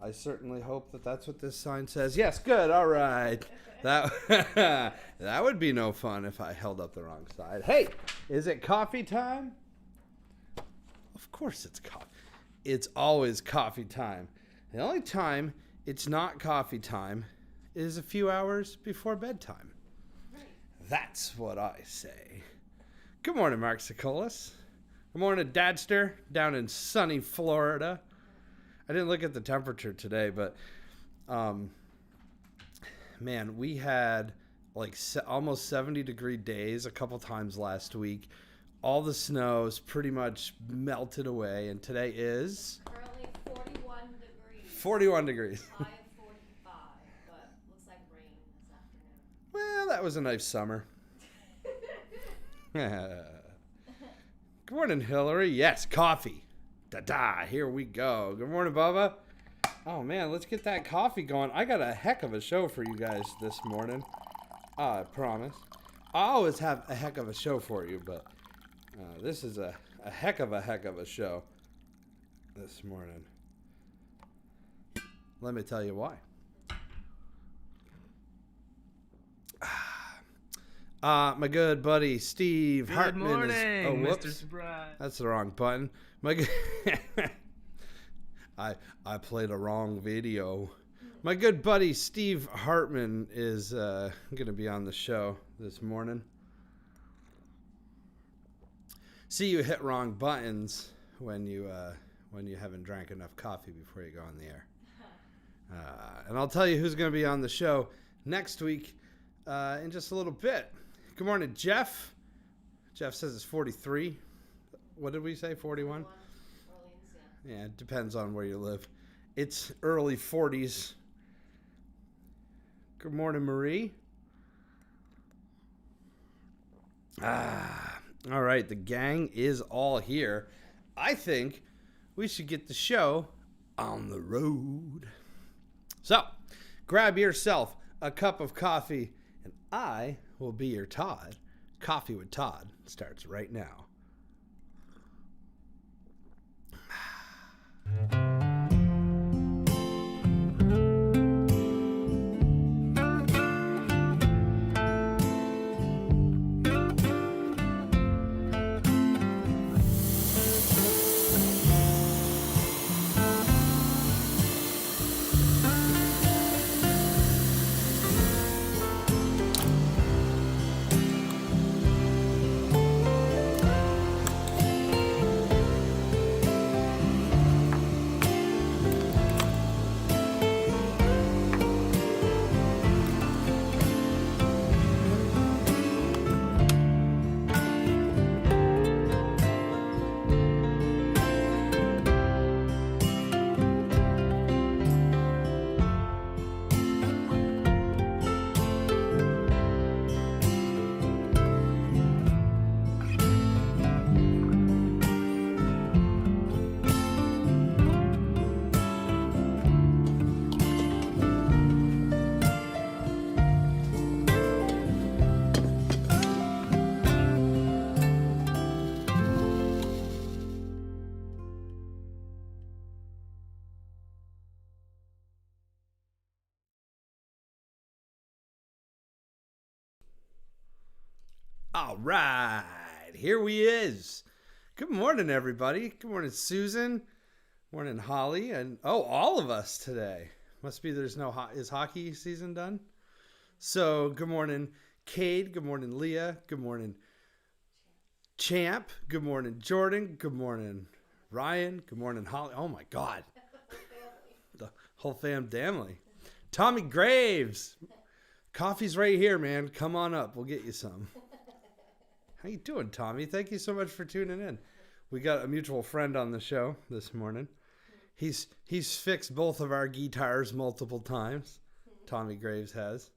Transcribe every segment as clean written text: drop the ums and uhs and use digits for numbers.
I certainly hope that that's what this sign says. Yes, good. All right. That that would be no fun if I held up the wrong side. Hey, is it coffee time? Of course it's coffee. It's always coffee time. The only time it's not coffee time is a few hours before bedtime. Right. That's what I say. Good morning, Mark Sikolis. Good morning, Dadster, down in sunny Florida. I didn't look at the temperature today, but man, we had like almost 70-degree days a couple times last week. All the snow's pretty much melted away, and today is Currently 41 degrees. 41 degrees. High of 45, but looks like rain this afternoon. Well, that was a nice summer. Good morning, Hillary. Yes, coffee. Da-da, here we go. Good morning, Bubba. Oh, man, let's get that coffee going. I got a heck of a show for you guys this morning. I promise. I always have a heck of a show for you, but this is a heck of a show this morning. Let me tell you why. My good buddy Steve Hartmann. Good morning, Whoops. Mr. Surprise. That's the wrong button. My good I played a wrong video. My good buddy Steve Hartmann is going to be on the show this morning. See, you hit wrong buttons when you haven't drank enough coffee before you go on the air. And I'll tell you who's going to be on the show next week in just a little bit. Good morning, Jeff. Jeff says it's 43. What did we say, 41? Yeah, it depends on where you live. It's early 40s. Good morning, Marie. All right, the gang is all here. I think we should get the show on the road. So, grab yourself a cup of coffee, and I will be your Todd. Coffee with Todd starts right now. All right, here we is. Good morning, everybody. Good morning, Susan. Morning, Holly, and all of us today. Must be there's no is hockey season done. So good morning, Cade. Good morning, Leah. Good morning, Champ. Good morning, Jordan. Good morning, Ryan. Good morning, Holly. Oh my God, the whole family. Tommy Graves. Coffee's right here, man. Come on up. We'll get you some. How you doing, Tommy? Thank you so much for tuning in. We got a mutual friend on the show this morning. He's fixed both of our guitars multiple times. Tommy Graves has.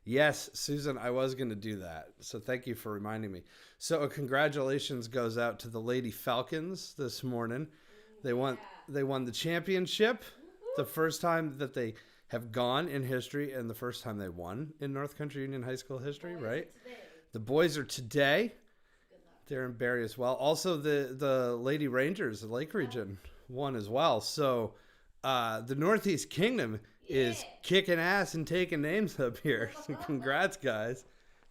Yes, Susan, I was going to do that. So thank you for reminding me. So congratulations goes out to the Lady Falcons this morning. They won the championship. The first time that they have gone in history and the first time they won in North Country Union High School history, right? The boys are today. They're in Barrie as well. Also, the Lady Rangers, the Lake Region, won as well. So the Northeast Kingdom is kicking ass and taking names up here. So congrats, guys.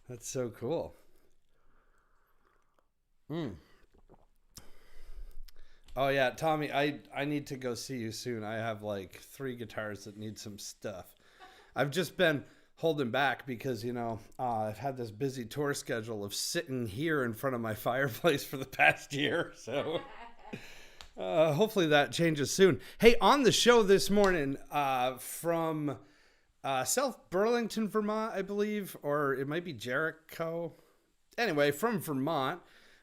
That's so cool. Oh yeah, Tommy, I need to go see you soon. I have like 3 guitars that need some stuff. I've just been holding back because, I've had this busy tour schedule of sitting here in front of my fireplace for the past year. So hopefully that changes soon. Hey, on the show this morning from South Burlington, Vermont, I believe, or it might be Jericho. Anyway, from Vermont,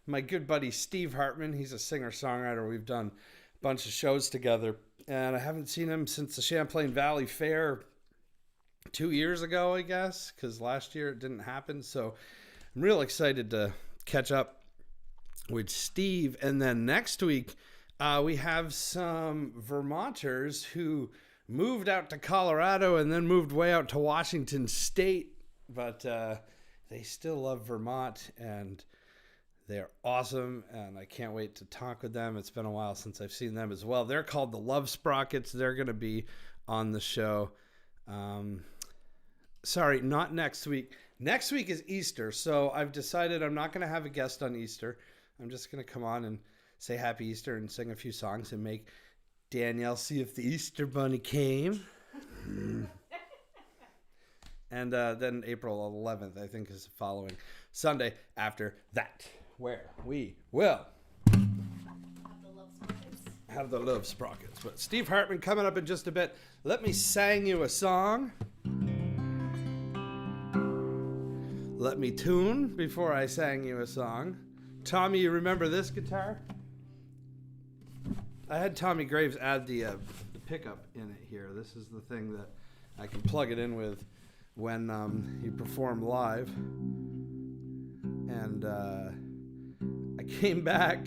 my good buddy Steve Hartmann. He's a singer-songwriter. We've done a bunch of shows together, and I haven't seen him since the Champlain Valley Fair 2 years ago, I guess, because last year it didn't happen. So I'm real excited to catch up with Steve. And then next week, we have some Vermonters who moved out to Colorado and then moved way out to Washington State, but they still love Vermont, and they're awesome, and I can't wait to talk with them. It's been a while since I've seen them as well. They're called the Love Sprockets. They're going to be on the show. Sorry, not next week. Next week is Easter, so I've decided I'm not going to have a guest on Easter. I'm just going to come on and say Happy Easter and sing a few songs and make Danielle see if the Easter Bunny came. And then April 11th, I think, is the following Sunday after that, where we will have the Love Sprockets. But Steve Hartmann coming up in just a bit. Let me sing you a song. Let me tune before I sang you a song. Tommy, you remember this guitar? I had Tommy Graves add the pickup in it here. This is the thing that I can plug it in with when you perform live. And I came back.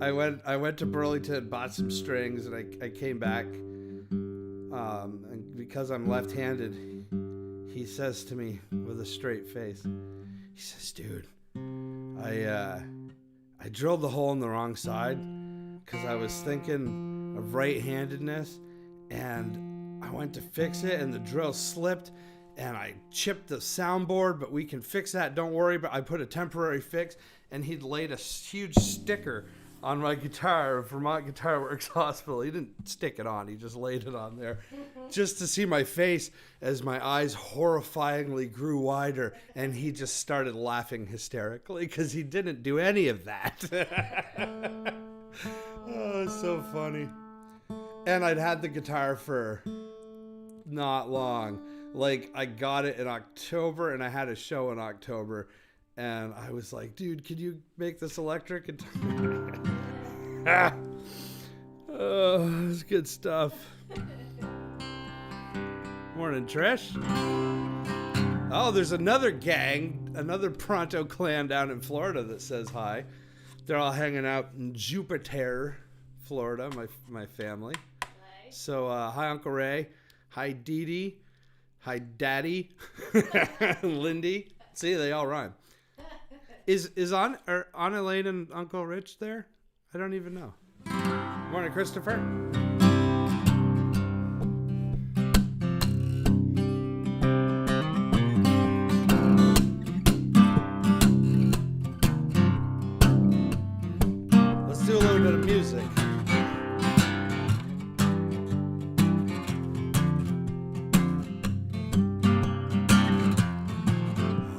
I went to Burlington, bought some strings, and I came back. And because I'm left-handed, he says to me with a straight face, he says, "Dude, I drilled the hole in the wrong side because I was thinking of right-handedness, and I went to fix it, and the drill slipped, and I chipped the soundboard, but we can fix that, don't worry." But I put a temporary fix, and he'd laid a huge sticker on my guitar, Vermont Guitar Works Hospital. He didn't stick it on, he just laid it on there just to see my face as my eyes horrifyingly grew wider, and he just started laughing hysterically because he didn't do any of that. Oh, it's so funny. And I'd had the guitar for not long. Like, I got it in October, and I had a show in October, and I was like, "Dude, can you make this electric?" Oh, it's good stuff. Morning, Trish. Oh, there's another gang, another Pronto clan down in Florida that says hi. They're all hanging out in Jupiter, Florida, my family. Nice. So, hi, Uncle Ray. Hi, Dee Dee. Hi, Daddy. Lindy. See, they all rhyme. Is Anna Elaine and Uncle Rich there? I don't even know. Morning, Christopher. Let's do a little bit of music.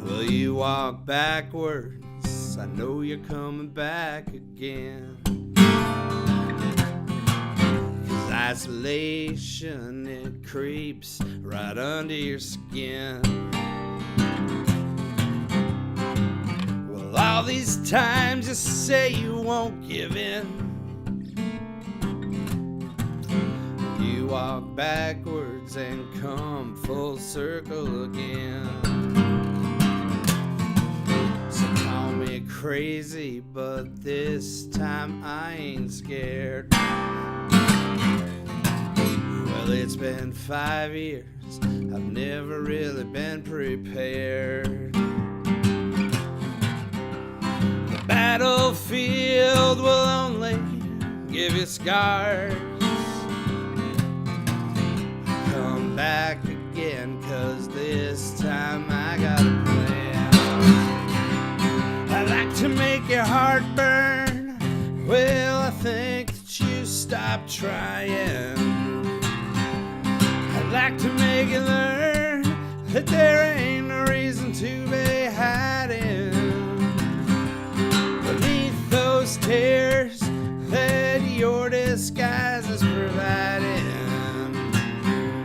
Well, you walk backwards, I know you're coming back again. 'Cause isolation, it creeps right under your skin. Well, all these times you say you won't give in, you walk backwards and come full circle again. Crazy, but this time I ain't scared. Well, it's been 5 years, I've never really been prepared. The battlefield will only give you scars. Come back again, 'cause this time I got a plan. I like to make your heart burn. Well, I think that you stopped trying. I'd like to make you learn that there ain't no reason to be hiding beneath those tears that your disguise is providing.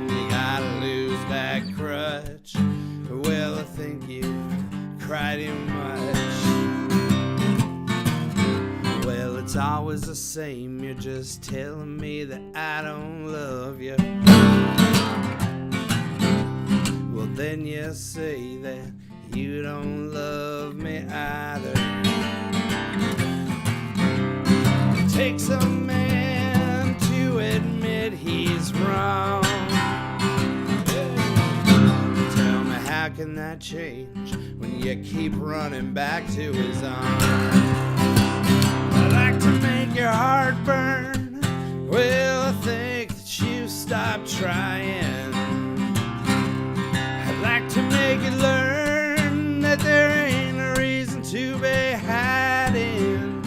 You gotta lose that crutch. Well, I think you cry too much. Well, it's always the same. You're just telling me that I don't love you. Well, then you say that you don't love me either. It takes a man to admit he's wrong. Tell me, how can that change when you keep running back to his arms? I like to make your heart burn. Well, I think that you stopped trying. I'd like to make you learn that there ain't a reason to be hiding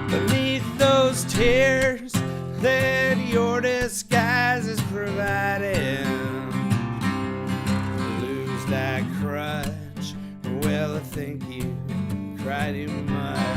beneath those tears that your disguise is providing. Lose that crutch. Well, I think you cry too much.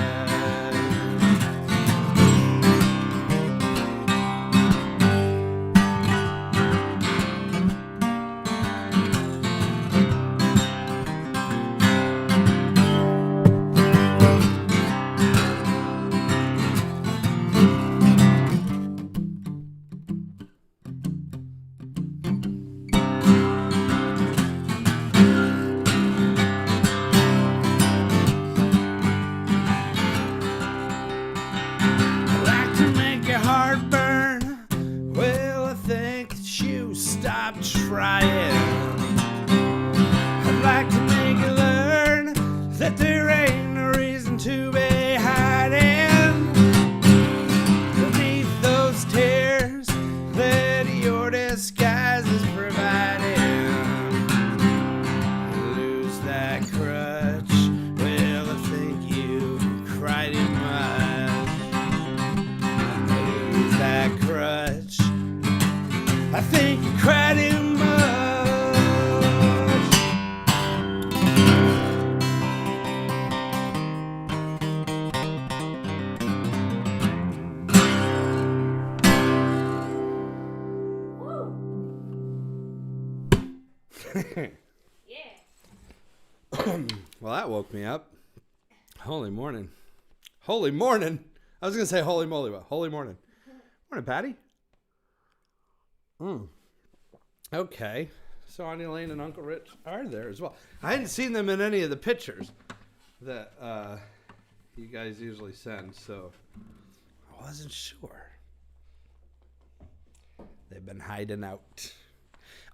Trying. I'd like to make you learn that there ain't no reason to be hiding beneath those tears that your disguise is providing. Lose that crutch. Well, I think you cry too much. Lose that crutch. I think you cry too much. Yeah. Well, that woke me up. Holy morning. Holy morning. I was going to say holy moly, but holy morning. Morning, Patty. Okay. So Auntie Elaine and Uncle Rich are there as well. I hadn't seen them in any of the pictures that you guys usually send, so I wasn't sure. They've been hiding out.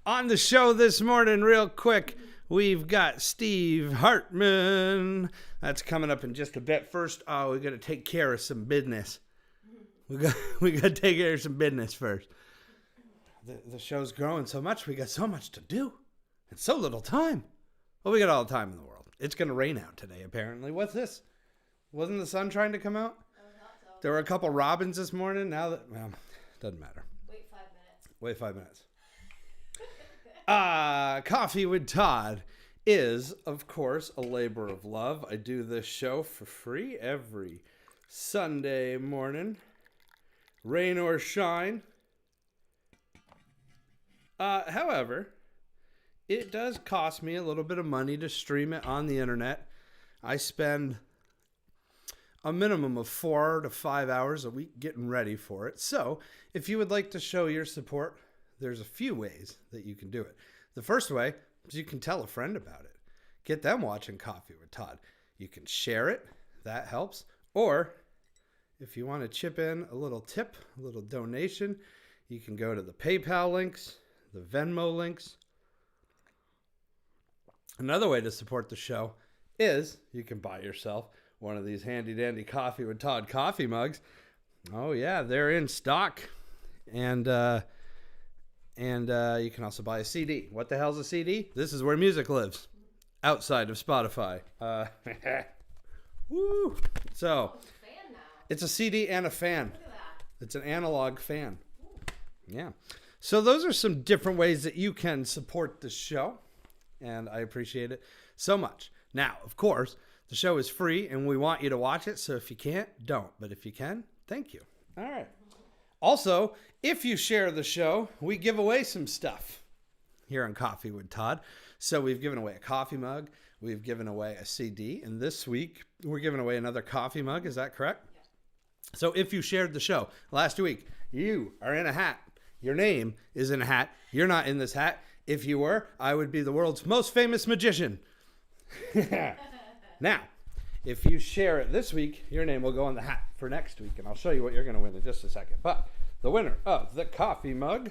On the show this morning, real quick, we've got Steve Hartmann. That's coming up in just a bit. First, we got to take care of some business. We got to take care of some business first. The show's growing so much. We got so much to do. And so little time. Well, we got all the time in the world. It's going to rain out today, apparently. What's this? Wasn't the sun trying to come out? I thought so. There were a couple robins this morning. Now that, well, doesn't matter. Wait 5 minutes. Coffee with Todd is, of course, a labor of love. I do this show for free every Sunday morning. Rain or shine. However, it does cost me a little bit of money to stream it on the internet. I spend a minimum of 4 to 5 hours a week getting ready for it. So if you would like to show your support, there's a few ways that you can do it. The first way is you can tell a friend about it. Get them watching Coffee with Todd. You can share it. That helps. Or if you want to chip in a little tip, a little donation, you can go to the PayPal links, the Venmo links. Another way to support the show is you can buy yourself one of these handy dandy Coffee with Todd coffee mugs. Oh yeah, they're in stock, and you can also buy a CD. What the hell's a CD? This is where music lives, outside of Spotify. Woo! So It's a fan now. it's a CD and a fan. Look at that. It's an analog fan. Ooh. Yeah. So those are some different ways that you can support the show, and I appreciate it so much. Now, of course, the show is free, and we want you to watch it. So if you can't, don't. But if you can, thank you. All right. Also, if you share the show, we give away some stuff here on Coffee with Todd. So we've given away a coffee mug. We've given away a CD. And this week, we're giving away another coffee mug. Is that correct? Yes. So if you shared the show last week, you are in a hat. Your name is in a hat. You're not in this hat. If you were, I would be the world's most famous magician. Now, if you share it this week, your name will go on the hat for next week. And I'll show you what you're going to win in just a second. But the winner of the coffee mug,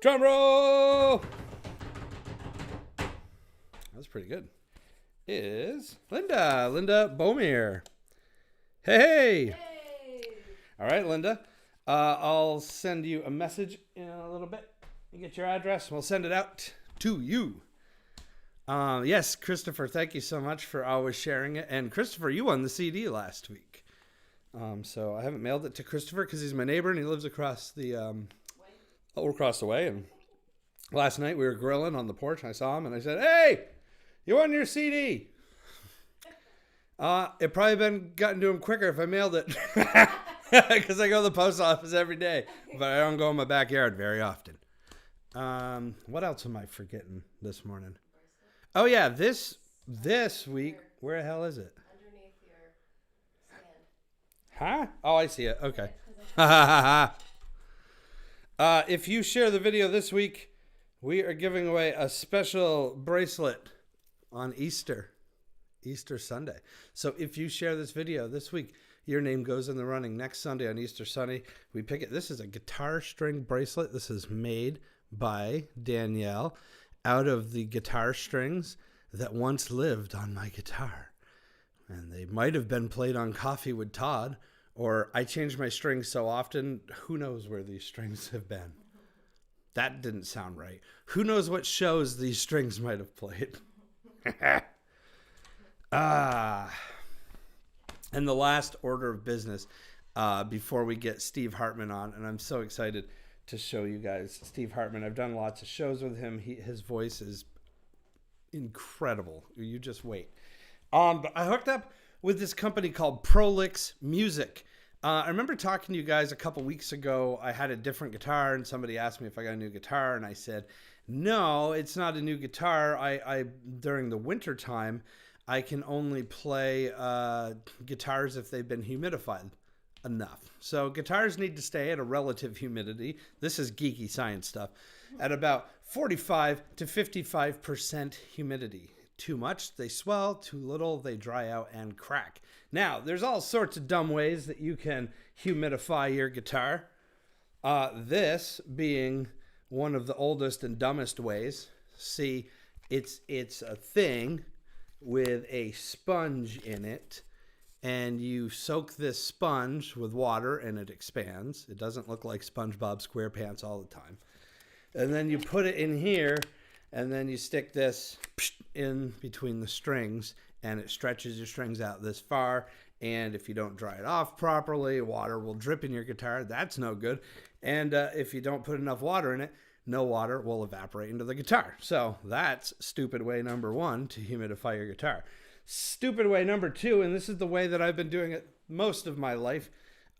drum roll! That's pretty good. Is Linda. Linda Bomir. Hey! Hey. All right, Linda. I'll send you a message in a little bit. You get your address, and we'll send it out to you. Yes, Christopher, thank you so much for always sharing it. And Christopher, you won the CD last week. So I haven't mailed it to Christopher because he's my neighbor and he lives across the across the way. And last night we were grilling on the porch. And I saw him and I said, "Hey, you won your CD." It probably gotten to him quicker if I mailed it because I go to the post office every day, but I don't go in my backyard very often. What else am I forgetting this morning? Oh yeah, this week, where the hell is it? Underneath your stand. Huh? Oh, I see it. Okay. If you share the video this week, we are giving away a special bracelet on Easter Sunday. So if you share this video this week, your name goes in the running next Sunday on Easter Sunday. We pick it. This is a guitar string bracelet. This is made by Danielle out of the guitar strings that once lived on my guitar. And they might have been played on Coffee with Todd, or I change my strings so often, who knows where these strings have been. That didn't sound right. Who knows what shows these strings might have played. And the last order of business before we get Steve Hartmann on, and I'm so excited to show you guys Steve Hartmann. I've done lots of shows with him. His voice is incredible. You just wait. But I hooked up with this company called Prolix Music. I remember talking to you guys a couple weeks ago. I had a different guitar, and somebody asked me if I got a new guitar, and I said, no, it's not a new guitar. I during the winter time, I can only play guitars if they've been humidified enough. So guitars need to stay at a relative humidity. This is geeky science stuff. At about 45 to 55% humidity. Too much, they swell. Too little, they dry out and crack. Now, there's all sorts of dumb ways that you can humidify your guitar. This being one of the oldest and dumbest ways. See, it's a thing with a sponge in it, and you soak this sponge with water and it expands. It doesn't look like SpongeBob SquarePants all the time. And then you put it in here, and then you stick this in between the strings, and it stretches your strings out this far. And if you don't dry it off properly, water will drip in your guitar. That's no good. And if you don't put enough water in it, no water will evaporate into the guitar. So that's stupid way number one to humidify your guitar. Stupid way number two, and this is the way that I've been doing it most of my life.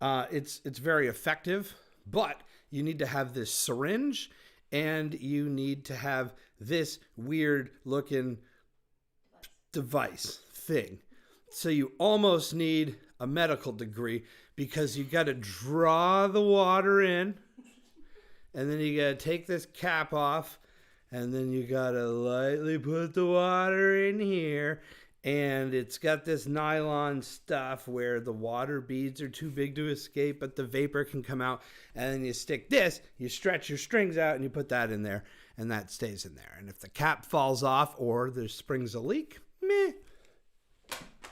It's very effective, but you need to have this syringe, and you need to have this weird looking device thing. So you almost need a medical degree, because you got to draw the water in, and then you got to take this cap off, and then you got to lightly put the water in here. And it's got this nylon stuff where the water beads are too big to escape, but the vapor can come out. And then you stick this, you stretch your strings out, and you put that in there, and that stays in there. And if the cap falls off or there springs a leak, meh.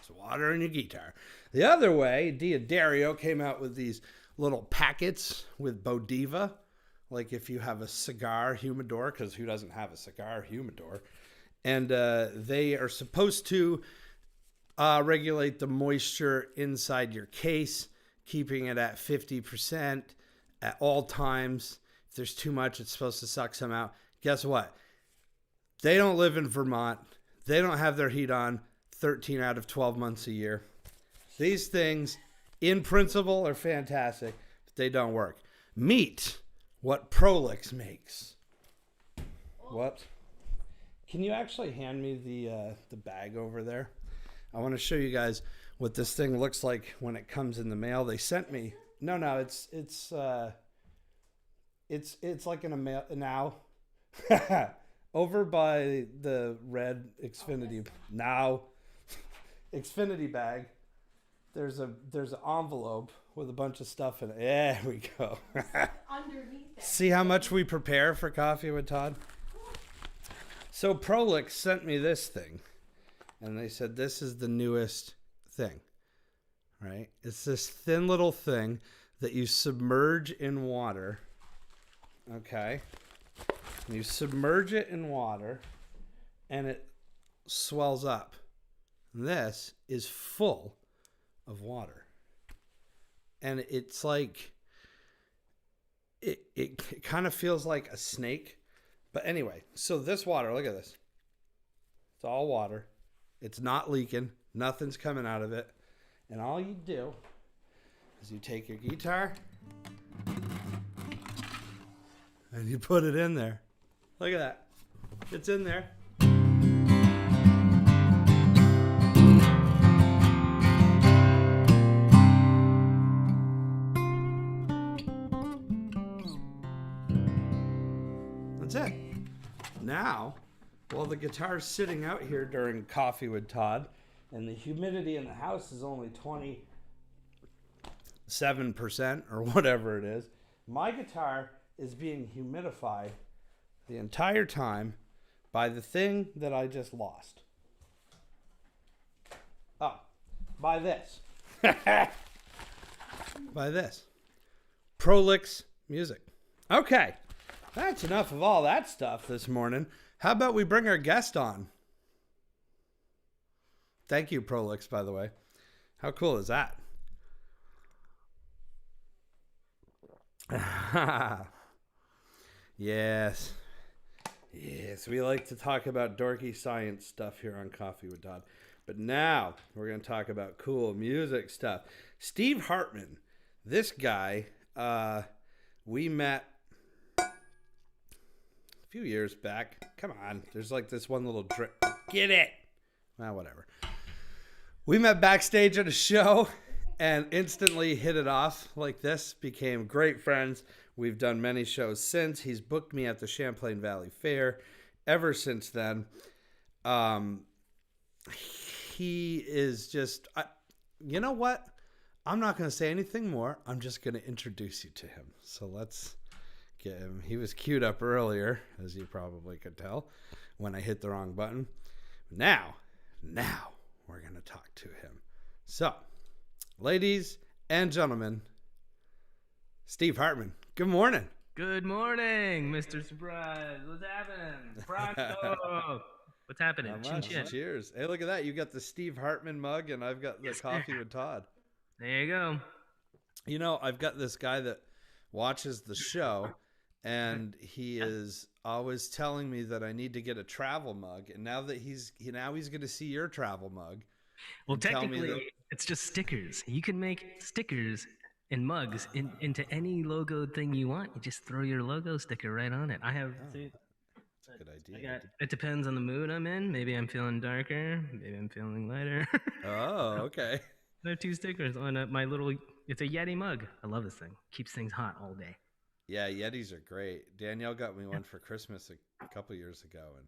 So water in your guitar. The other way, Diodario came out with these little packets with Bodiva. Like if you have a cigar humidor, because who doesn't have a cigar humidor? And they are supposed to regulate the moisture inside your case, keeping it at 50% at all times. If there's too much, it's supposed to suck some out. Guess what? They don't live in Vermont. They don't have their heat on 13 out of 12 months a year. These things, in principle, are fantastic, but they don't work. Meet what Prolix makes. What? Can you actually hand me the bag over there? I want to show you guys what this thing looks like when it comes in the mail. They sent me. No, it's like in a mail now. Over by the red Xfinity now Xfinity bag. There's an envelope with a bunch of stuff in it. There we go. Underneath it. See how much we prepare for Coffee with Todd? So Prolix sent me this thing, and they said this is the newest thing, right? It's this thin little thing that you submerge in water, okay? And you submerge it in water, and it swells up. And this is full of water. And it's like, it kind of feels like a snake. But anyway, so this water, look at this. It's all water. It's not leaking. Nothing's coming out of it. And all you do is you take your guitar and you put it in there. Look at that. It's in there. That's it. Now, while the guitar's sitting out here during Coffee with Todd, and the humidity in the house is only 27% or whatever it is, my guitar is being humidified the entire time by the thing that I just lost. Oh, by this. By this. Prolix music. Okay. That's enough of all that stuff this morning. How about we bring our guest on? Thank you, Prolix, by the way. How cool is that? Yes. Yes, we like to talk about dorky science stuff here on Coffee with Todd. But now we're going to talk about cool music stuff. Steve Hartmann, this guy, we met a few years back. Come on, there's like this one little drip. Get it. Well, whatever. We met backstage at a show and instantly hit it off like this. Became great friends. We've done many shows since. He's booked me at the Champlain Valley Fair ever since then. He is just, you know what? I'm not going to say anything more. I'm just going to introduce you to him. So let's get him. He was queued up earlier, as you probably could tell, when I hit the wrong button. Now we're going to talk to him. So, ladies and gentlemen, Steve Hartmann. Good morning. Good morning, Mr. Surprise. What's happening? Pronto. What's happening? Not Chin much. chin. Cheers. Hey, look at that. You got the Steve Hartmann mug, and I've got the Yes, Coffee sir. with Todd. There you go. You know, I've got this guy that watches the show, and he is always telling me that I need to get a travel mug. And now that he's going to see your travel mug. Well, and tell me technically, that- it's just stickers. You can make stickers and mugs into any logo thing you want. You just throw your logo sticker right on it. I have. That's a good idea. It depends on the mood I'm in. Maybe I'm feeling darker. Maybe I'm feeling lighter. Oh, okay. I have two stickers on my little. It's a Yeti mug. I love this thing. Keeps things hot all day. Yeah, Yetis are great. Danielle got me one for Christmas a couple years ago, and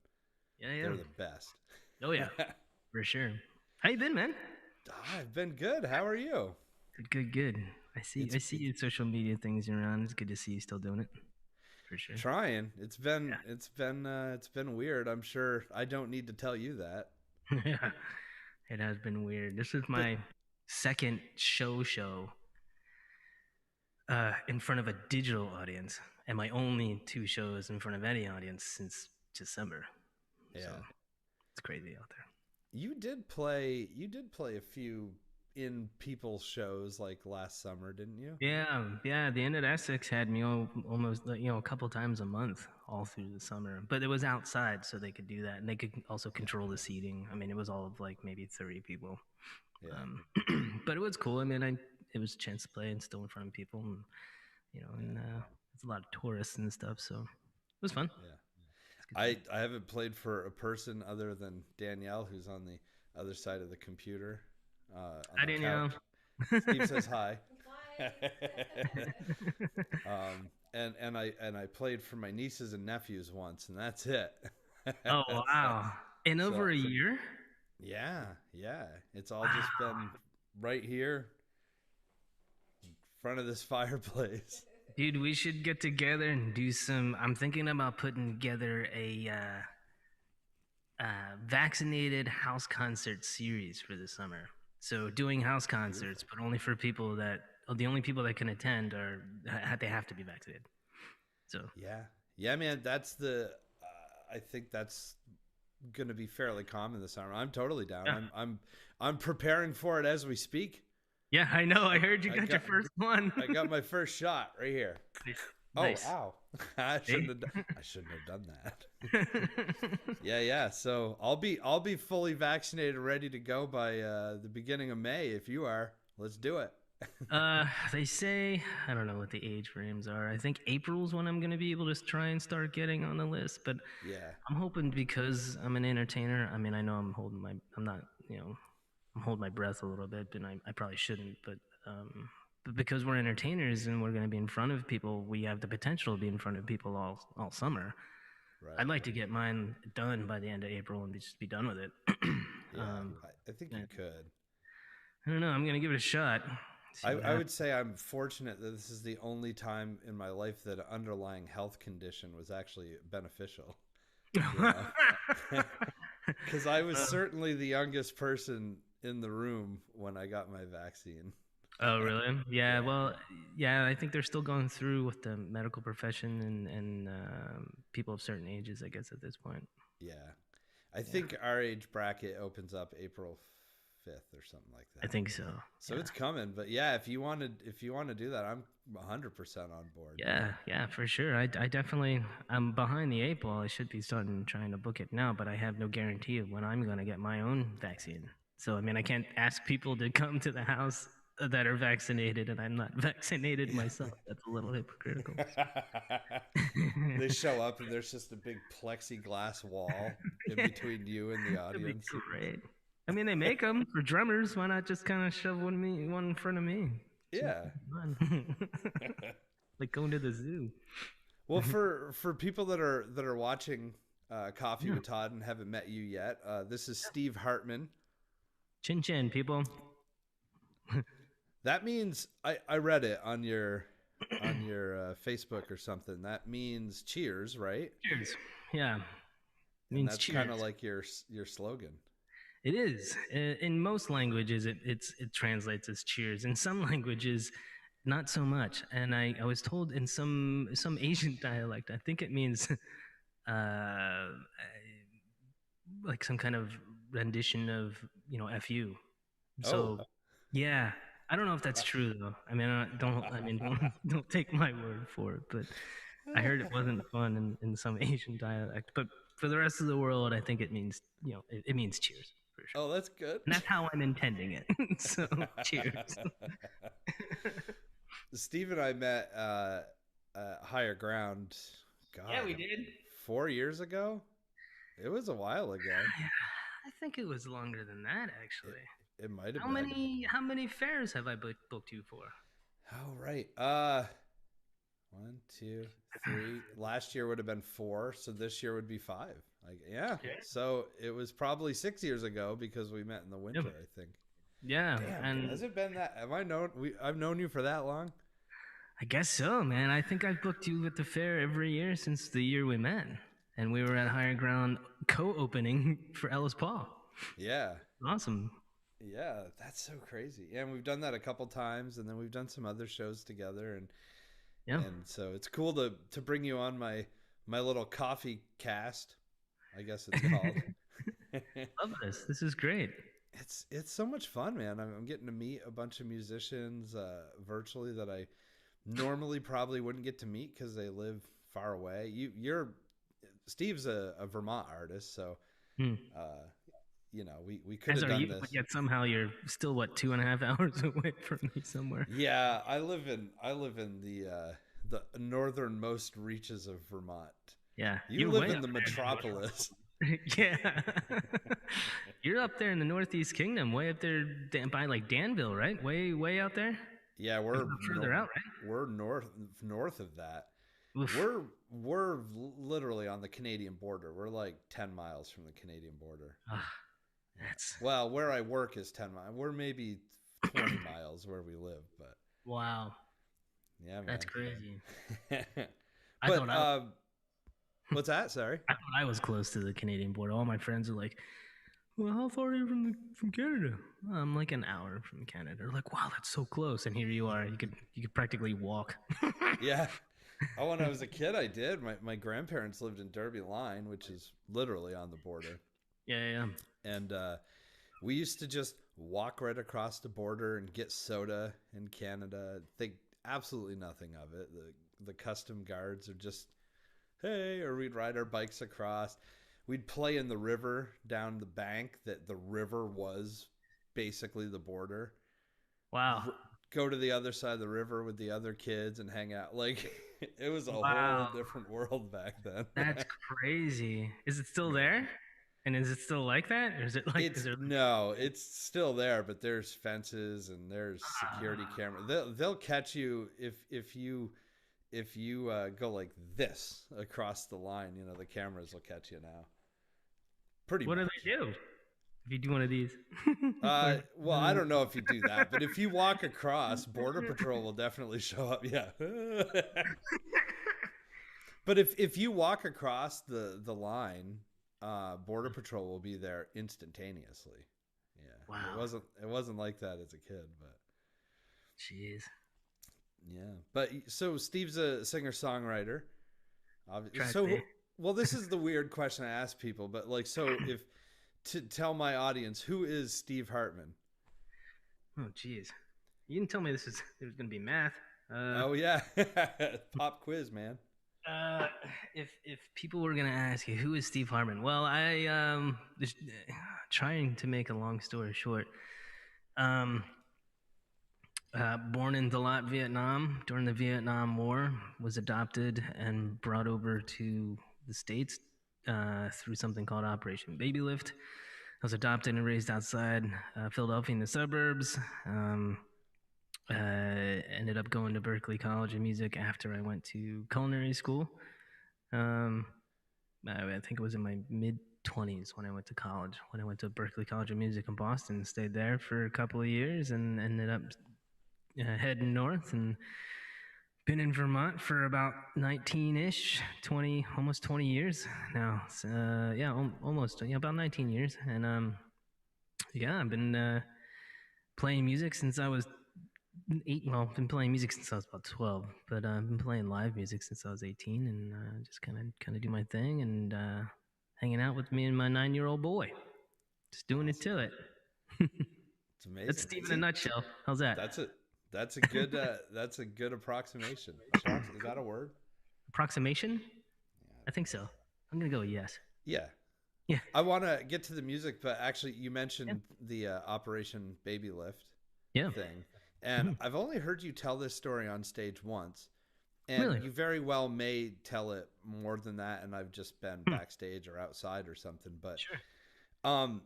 Yeah. they're the best. Oh yeah, for sure. How you been, man? I've been good. How are you? Good. I see your social media things you're on. It's good to see you still doing it. For sure. Trying. It's been weird. I'm sure I don't need to tell you that. yeah. It has been weird. This is But my second show in front of a digital audience, and my only two shows in front of any audience since December. So yeah, it's crazy out there. you did play a few in people's shows like last summer, didn't you? Yeah. The end of Essex had me almost a couple times a month all through the summer, but it was outside, so they could do that, and they could also Yeah. control the seating. I mean, it was all of like maybe 30 people, Yeah. but it was cool. I mean, it was a chance to play and still in front of people, and Yeah. it's a lot of tourists and stuff, so it was fun. Yeah. It's a good I time. I haven't played for a person other than Danielle, who's on the other side of the computer, on I the didn't couch. Steve says hi. Hi. And I played for my nieces and nephews once, and that's it. Oh wow! In So over a year. yeah, yeah, it's all Wow. just been right here in front of this fireplace. Dude, we should get together and do some. I'm thinking about putting together a vaccinated house concert series for the summer. So doing house concerts, Beautiful. but only for people that the only people that can attend are they have to be vaccinated. So Yeah, yeah, man. That's the. I think that's gonna be fairly common this summer. I'm totally down. yeah, I'm preparing for it as we speak. yeah, I know. I I heard you I got your got first one. I got my first shot right here. Oh, Nice. ow! I See? shouldn't have. I shouldn't have done that. Yeah, yeah. So I'll be fully vaccinated, ready to go by the beginning of May. If you are, let's do it. They say I don't know what the age frames are. I think April's when I'm gonna be able to try and start getting on the list, but Yeah, I'm hoping because I'm an entertainer. I mean, I know I'm not, I'm holding my breath a little bit, and I probably shouldn't, but because we're entertainers and we're going to be in front of people, we have the potential to be in front of people all summer. right. I'd like to get mine done by the end of April and just be done with it. Yeah, um, I think you and could. I don't know. I'm going to give it a shot. See what I happens. would say I'm fortunate that this is the only time in my life that an underlying health condition was actually beneficial. You know, because I was certainly the youngest person in the room when I got my vaccine. Oh, really? Yeah. Yeah, Well, yeah. I think they're still going through with the medical profession and people of certain ages. I guess at this point. yeah. I Yeah, think our age bracket opens up April 5th or something like I that. think so. So Yeah. it's coming, but yeah, if you want to do that, I'm 100% on board. Yeah, for sure. I definitely I'm behind the eight ball. I should be starting trying to book it now, but I have no guarantee of when I'm gonna get my own vaccine. So I mean, I can't ask people to come to the house that are vaccinated, and I'm not vaccinated Yeah. myself. That's a little hypocritical. They show up and there's just a big plexiglass wall in between you and the That'd be audience. great. I mean, they make them for drummers. Why not just kind of shove one in front of me? Seems Yeah. fun. Like going to the zoo. Well, for people that are watching Coffee Yeah. with Todd and haven't met you yet, this is Steve Hartman. Chin chin, people. That means I read it on your Facebook or something. That means cheers, right? Cheers. Yeah, And means that's kind of cheers. like your slogan. It is. In most languages, it translates as cheers. In some languages, not so much. And I was told in some Asian dialect, I think it means uh, like some kind of rendition of fu. Oh, So yeah, I don't know if that's true though. I mean, don't I mean don't take my word for it, but I heard it wasn't fun in some Asian dialect. But for the rest of the world, I think it means it means cheers for sure. oh, that's good. And that's how I'm intending it. So cheers. Steve and I met Higher Ground. Yeah, we God, did. 4 years ago. It was a while ago. I think it was longer than that It, actually. it might have How been. many fairs have I booked you for? Oh, right. One, two, three. Last year would have been four, so this year would be five. Like, yeah. Yeah. So it was probably 6 years ago because we met in the winter, Yep. I think. Yeah, Damn, and has it been that? Have I known? I've known you for that long. I guess so, man. I think I've booked you at the fair every year since the year we met. And we were at Higher Ground co-opening for Ellis Paul. Yeah. Awesome. Yeah, that's so crazy. Yeah, and we've done that a couple times, and then we've done some other shows together, Yeah. and so it's cool to bring you on my little coffee cast, I guess it's called. Love this. This is great. It's so much fun, man. I'm getting to meet a bunch of musicians virtually that I normally probably wouldn't get to meet because they live far away. You're Steve's a Vermont artist, so Hmm. uh, we could As have are done you, but this. yet somehow you're still what 2.5 hours away from me somewhere. Yeah, I live in the northernmost reaches of Vermont. Yeah, You you're live way in up the metropolis. there. Yeah, you're up there in the Northeast Kingdom, way up there by like Danville, right? Way out there. Yeah, If not further out, we're north of that. right? Oof. We're literally on the Canadian border. We're like 10 miles from the Canadian border. Ah, that's Well, where I work is 10 miles. We're maybe 20 miles where we live, but wow. yeah, That's crazy. man. I But thought I, what's that? Sorry. I thought I was close to the Canadian border. All my friends are like, "Well, how far are you from Canada?" "Well, I'm like an hour from Canada." They're like, "Wow, that's so close." And here you are. You could practically walk. Yeah. Oh, when I was a kid, I did. My grandparents lived in Derby Line, which is literally on the border. Yeah. And we used to just walk right across the border and get soda in Canada. Think absolutely nothing of it. The custom guards are just, hey, or we'd ride our bikes across. We'd play in the river down the bank that the river was basically the border. Wow. Go to the other side of the river with the other kids and hang out. Like it was a whole Wow. different world back then. That's crazy. Is it still there? And is it still like that? Or is it like is It's there no, it's still there, but there's fences and there's security ah, camera. They'll catch you if you go like this across the line. You know the cameras will catch you now. Pretty what do much. they do if you do one of these? Well, I don't know if you do that, but if you walk across, Border Patrol will definitely show up. Yeah. But if you walk across the line, Border Patrol will be there instantaneously. Yeah, Wow. it wasn't like that as a kid, but Jeez. yeah. But so Steve's a singer songwriter. Try to So be. well, this is the weird question I ask people, but like, so if to tell my audience who is Steve Hartman? Oh, jeez. You didn't tell me there's going to be math. Oh yeah, pop quiz, man. Uh, if people were gonna ask you who is Steve Hartman, well, trying to make a long story short, um, born in Dalat, Vietnam during the Vietnam War, was adopted and brought over to the States through something called Operation Baby Lift. I was adopted and raised outside Philadelphia in the suburbs. Ended up going to Berklee College of Music after I went to culinary school. Um, I think it was in my mid 20s when I went to college. When I went to Berklee College of Music in Boston, stayed there for a couple of years, and ended up heading north and been in Vermont for about 19-ish, 20, almost 20 years now. So, yeah, almost about 19 years, and yeah, I've been playing music since I was I've been playing music since I was about 12, but I've been playing live music since I was 18, and just kind of do my thing and hanging out with me and my 9-year-old boy, just doing it to it. It's amazing. That's Steve in a nutshell. How's that? That's it. That's a good approximation. Is that a word? Approximation? I think so. I'm gonna go with yes. Yeah. Yeah. I want to get to the music, but actually, you Yeah. mentioned the Operation Baby Lift Yeah. thing, and Mhm. I've only heard you tell this story on stage once, and Really? you very well may tell it more than that, and I've just been backstage or outside or something. But Sure. um,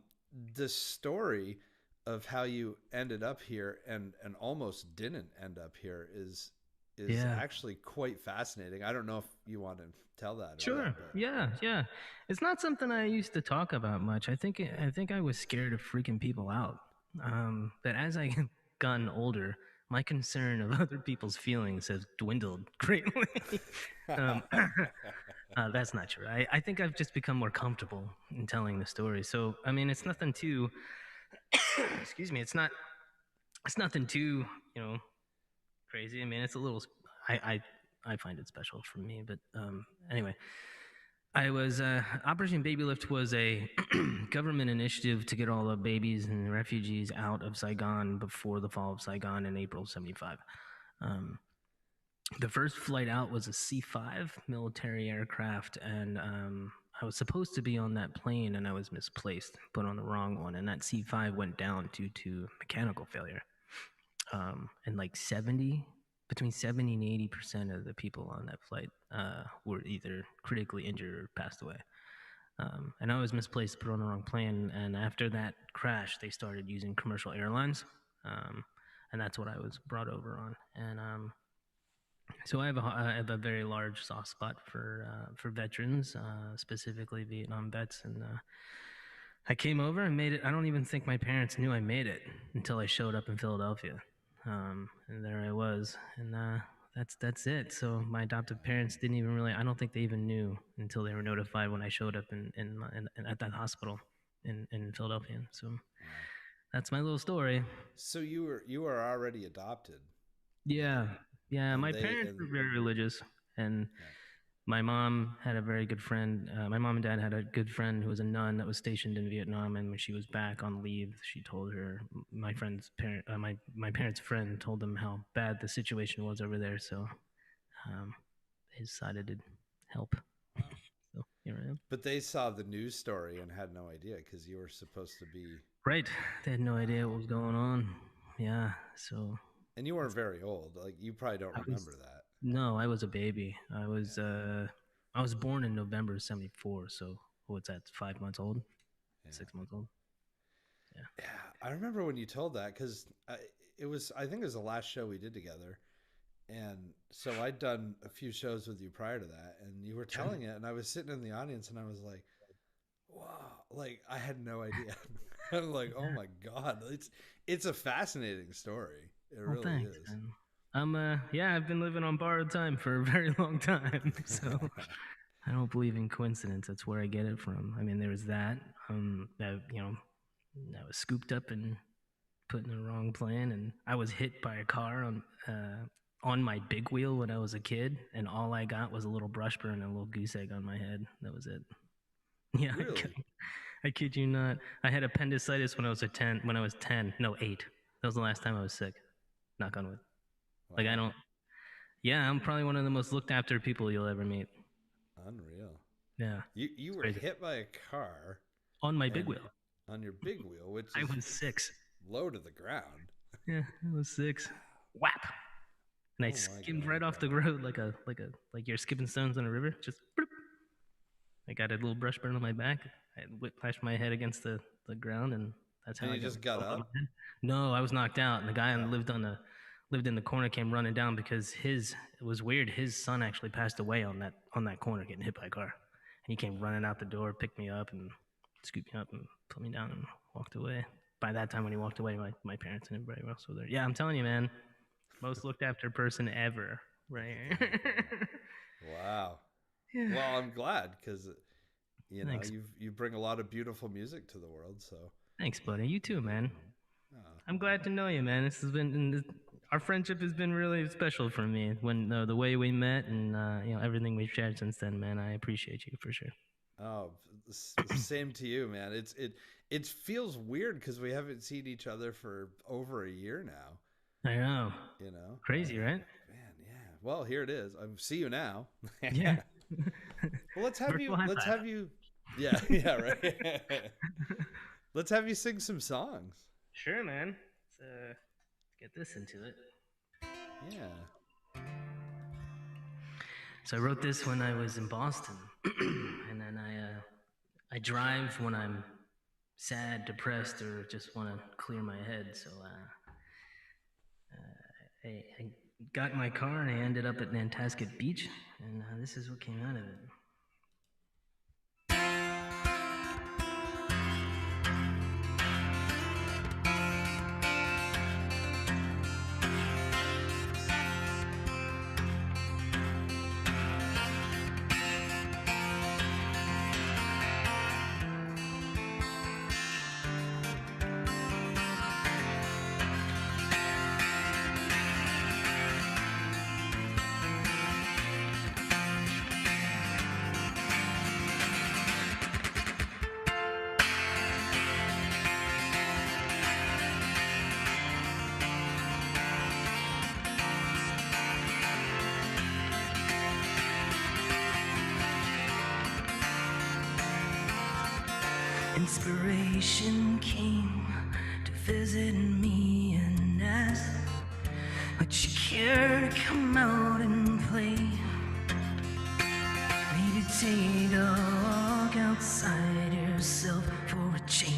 the story of how you ended up here and almost didn't end up here is Yeah. actually quite fascinating. I don't know if you want to tell that. Sure. But Yeah. It's not something I used to talk about much. I think I was scared of freaking people out. But as I gotten older, my concern of other people's feelings has dwindled greatly. um, that's not true. I think I've just become more comfortable in telling the story. So I mean, it's nothing too excuse me, it's nothing too, crazy. I mean, it's a little. I find it special for me, but anyway, I was Operation Baby Lift was a government initiative to get all the babies and refugees out of Saigon before the fall of Saigon in April '75. Um, the first flight out was a C-5 military aircraft, and I was supposed to be on that plane, and I was misplaced, put on the wrong one, and that C-5 went down due to mechanical failure. And like between 70 and 80% of the people on that flight were either critically injured or passed away. And I was misplaced, put on the wrong plane. And after that crash, they started using commercial airlines. And that's what I was brought over on. And so I have a very large soft spot for veterans, specifically Vietnam vets. And I came over and made it. I don't even think my parents knew I made it until I showed up in Philadelphia. And there I was, and that's it. So my adoptive parents didn't even really. I don't think they even knew until they were notified when I showed up at that hospital in Philadelphia. So that's my little story. So you were already adopted. Yeah. My parents were very religious, and my mom had a very good friend. My mom and dad had a good friend who was a nun that was stationed in Vietnam, and when she was back on leave, she told her my parents' friend told them how bad the situation was over there. So they decided to help. Wow. So here I am. But they saw the news story and had no idea because you were supposed to be right. They had no idea what was going on. Yeah. So. And you weren't very old. Like you probably don't remember that. No, I was a baby. I was born in November '74. So what's that? 5 months old? Yeah. 6 months old? Yeah. I remember when you told that because I think it was the last show we did together. And so I'd done a few shows with you prior to that, and you were telling it, and I was sitting in the audience, and I was like, "Wow!" Like I had no idea. I'm like, "Oh my god!" It's a fascinating story. It really thanks, is. Man. I've been living on borrowed time for a very long time, so I don't believe in coincidence. That's where I get it from. I mean, there was that. That I was scooped up and put in the wrong plane, and I was hit by a car on my big wheel when I was a kid, and all I got was a little brush burn and a little goose egg on my head. That was it. Yeah, really? I kid you not. I had appendicitis when I was 10. When I was 10, no, 8. That was the last time I was sick. Knock on wood. Wow. Like I don't. Yeah, I'm probably one of the most looked after people you'll ever meet. Unreal. Yeah. You were hit by a car on my big wheel. On your big wheel, which I was 6. Low to the ground. Yeah, I was 6. Whap. And I skimmed right off the road like you're skipping stones on a river. Just bloop. I got a little brush burn on my back. I whiplashed my head against the ground, and that's how I just got up. No, I was knocked out, and the guy lived in the corner came running down because it was weird. His son actually passed away on that corner getting hit by a car, and he came running out the door, picked me up, and scooped me up and put me down and walked away. By that time, when he walked away, my parents and everybody else were there. Yeah, I'm telling you, man. Most looked after person ever, right? Wow. Yeah. Well, I'm glad because you bring a lot of beautiful music to the world. So thanks, buddy. You too, man. I'm glad to know you, man. This has been our friendship has been really special for me. When the way we met and everything we've shared since then, man. I appreciate you for sure. Oh, same to you, man. It feels weird because we haven't seen each other for over a year now. I know. Crazy, right? Man, yeah. Well, here it is. I see you now. Yeah. Well, let's have you. Yeah, right. Let's have you sing some songs. Sure, man. Let's get this into it. Yeah. So I wrote this when I was in Boston, and then I drive when I'm sad, depressed, or just want to clear my head. So I got in my car and I ended up at Nantasket Beach, and this is what came out of it. inspiration came to visit me and asked, would you care to come out and play? Maybe take a walk outside yourself for a change.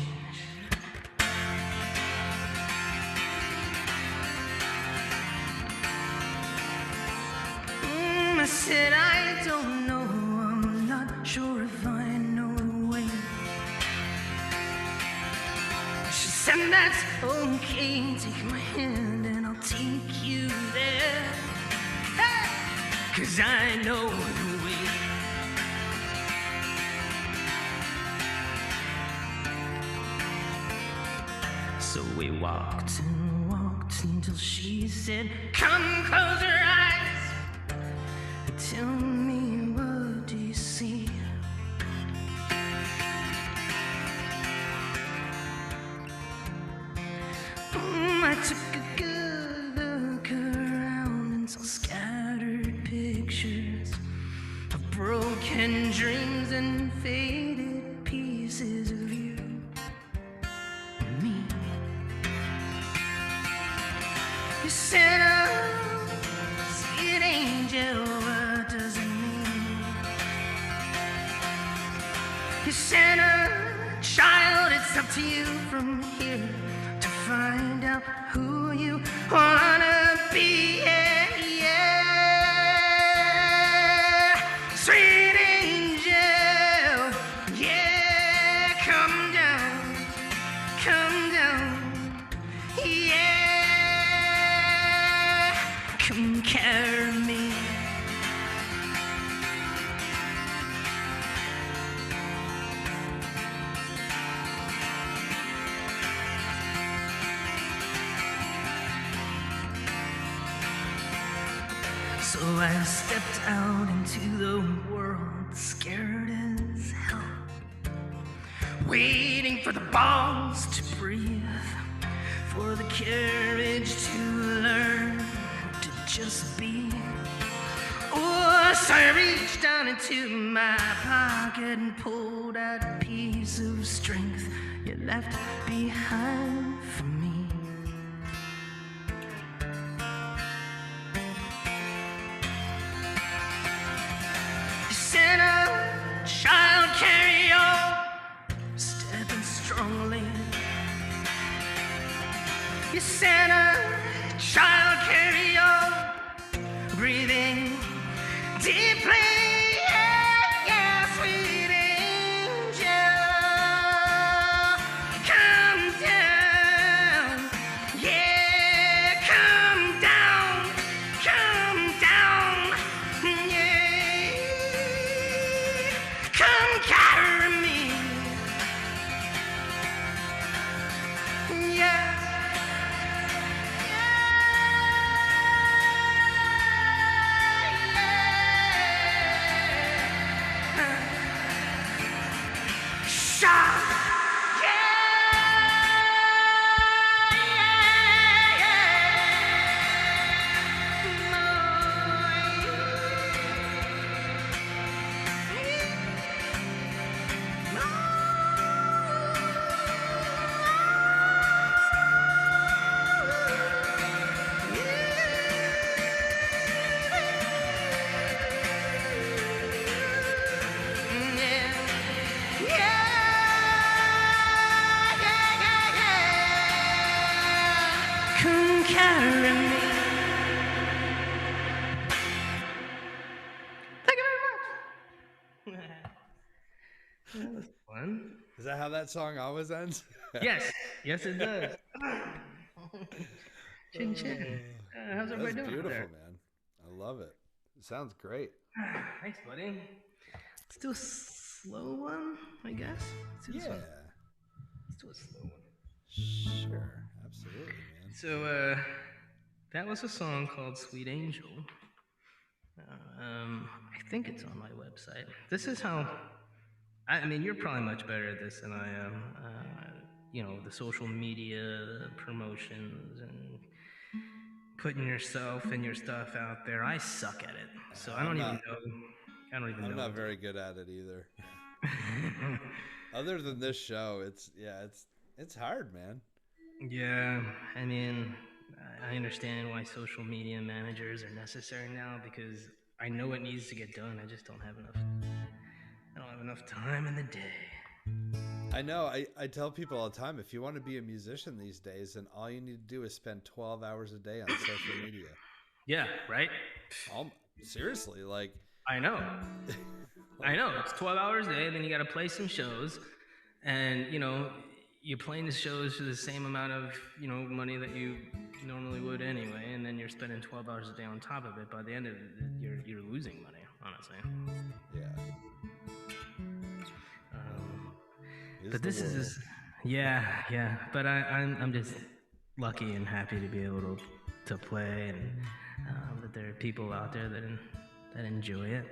I said, I don't know, I'm not sure if I know the way. She said, that's okay, take my hand and I'll take you there. Hey! 'Cause I know the way. So we walked and walked until she said, come close your eyes. Tell me, what do you see? I took a good look around and saw scattered pictures of broken dreams and faded pieces of you and me. You said, oh, sweet angel, what does it mean? You said, child, it's up to you from here to find out who you wanna be. Yeah, yeah. Sweet angel, yeah, come down, yeah, come carry me. So I stepped out into the world, scared as hell, waiting for the balls to breathe, for the courage to learn to just be. Oh, so I reached down into my pocket and pulled out a piece of strength you left behind for me. Child, carry on, stepping strongly. You said, child, carry on, breathing deeply. Yeah, yeah, sweet angel, come down. Yeah, come down, yeah. Come carry me, yeah, shout, come carry me. Thank you very much. That was fun. Is that how that song always ends? Yes, yes, it does. Chin chin. How's everybody That's doing beautiful, there? man. I love it. It sounds great. Thanks, buddy. Let's do a slow one, I guess. Let's do this Yeah, one. Let's do a slow one. sure. Absolutely, man. So, that was a song called Sweet Angel. I think it's on my website. This is how, I mean, you're probably much better at this than I am. You know, the social media promotions and putting yourself and your stuff out there. I suck at it. So I don't even know. I'm not very good at it either. Other than this show, it's hard, man. Yeah, I mean, I understand why social media managers are necessary now because I know it needs to get done. I just don't have enough. I don't have enough time in the day. I know. I tell people all the time, if you want to be a musician these days, then all you need to do is spend 12 hours a day on social media. Yeah, right? Seriously, like I know. I know. It's 12 hours a day, then you got to play some shows. And, you're playing the shows for the same amount of, money that you normally would anyway. And then you're spending 12 hours a day on top of it. By the end of it, you're losing money, honestly. yeah. But this is yeah. But I'm just lucky and happy to be able to play, and that there are people out there that enjoy it.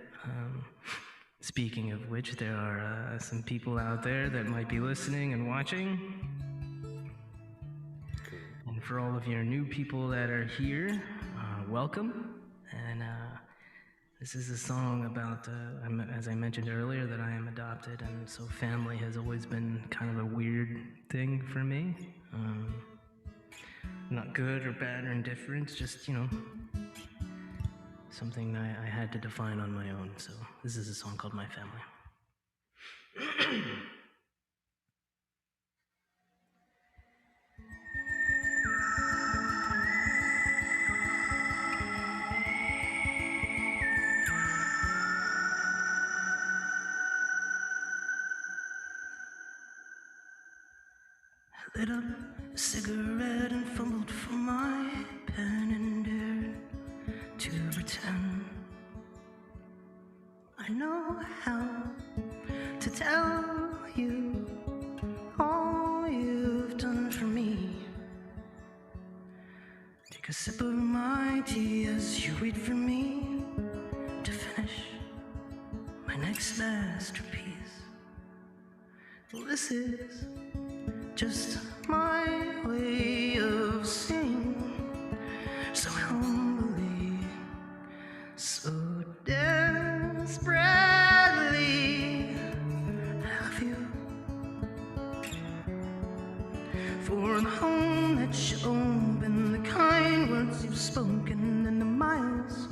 Speaking of which, there are some people out there that might be listening and watching. Cool. And for all of your new people that are here, welcome. And this is a song about, as I mentioned earlier, that I am adopted, and so family has always been kind of a weird thing for me. Not good or bad or indifferent, just, something I had to define on my own. So this is a song called My Family. I lit up a cigarette and fumbled for my pen and dared to pretend I know how to tell you all you've done for me. Take a sip of my tea as you wait for me to finish my next masterpiece. Well, this is just my way of saying so humbly, so desperately, I love you. For the home that you open, the kind words you've spoken, and the miles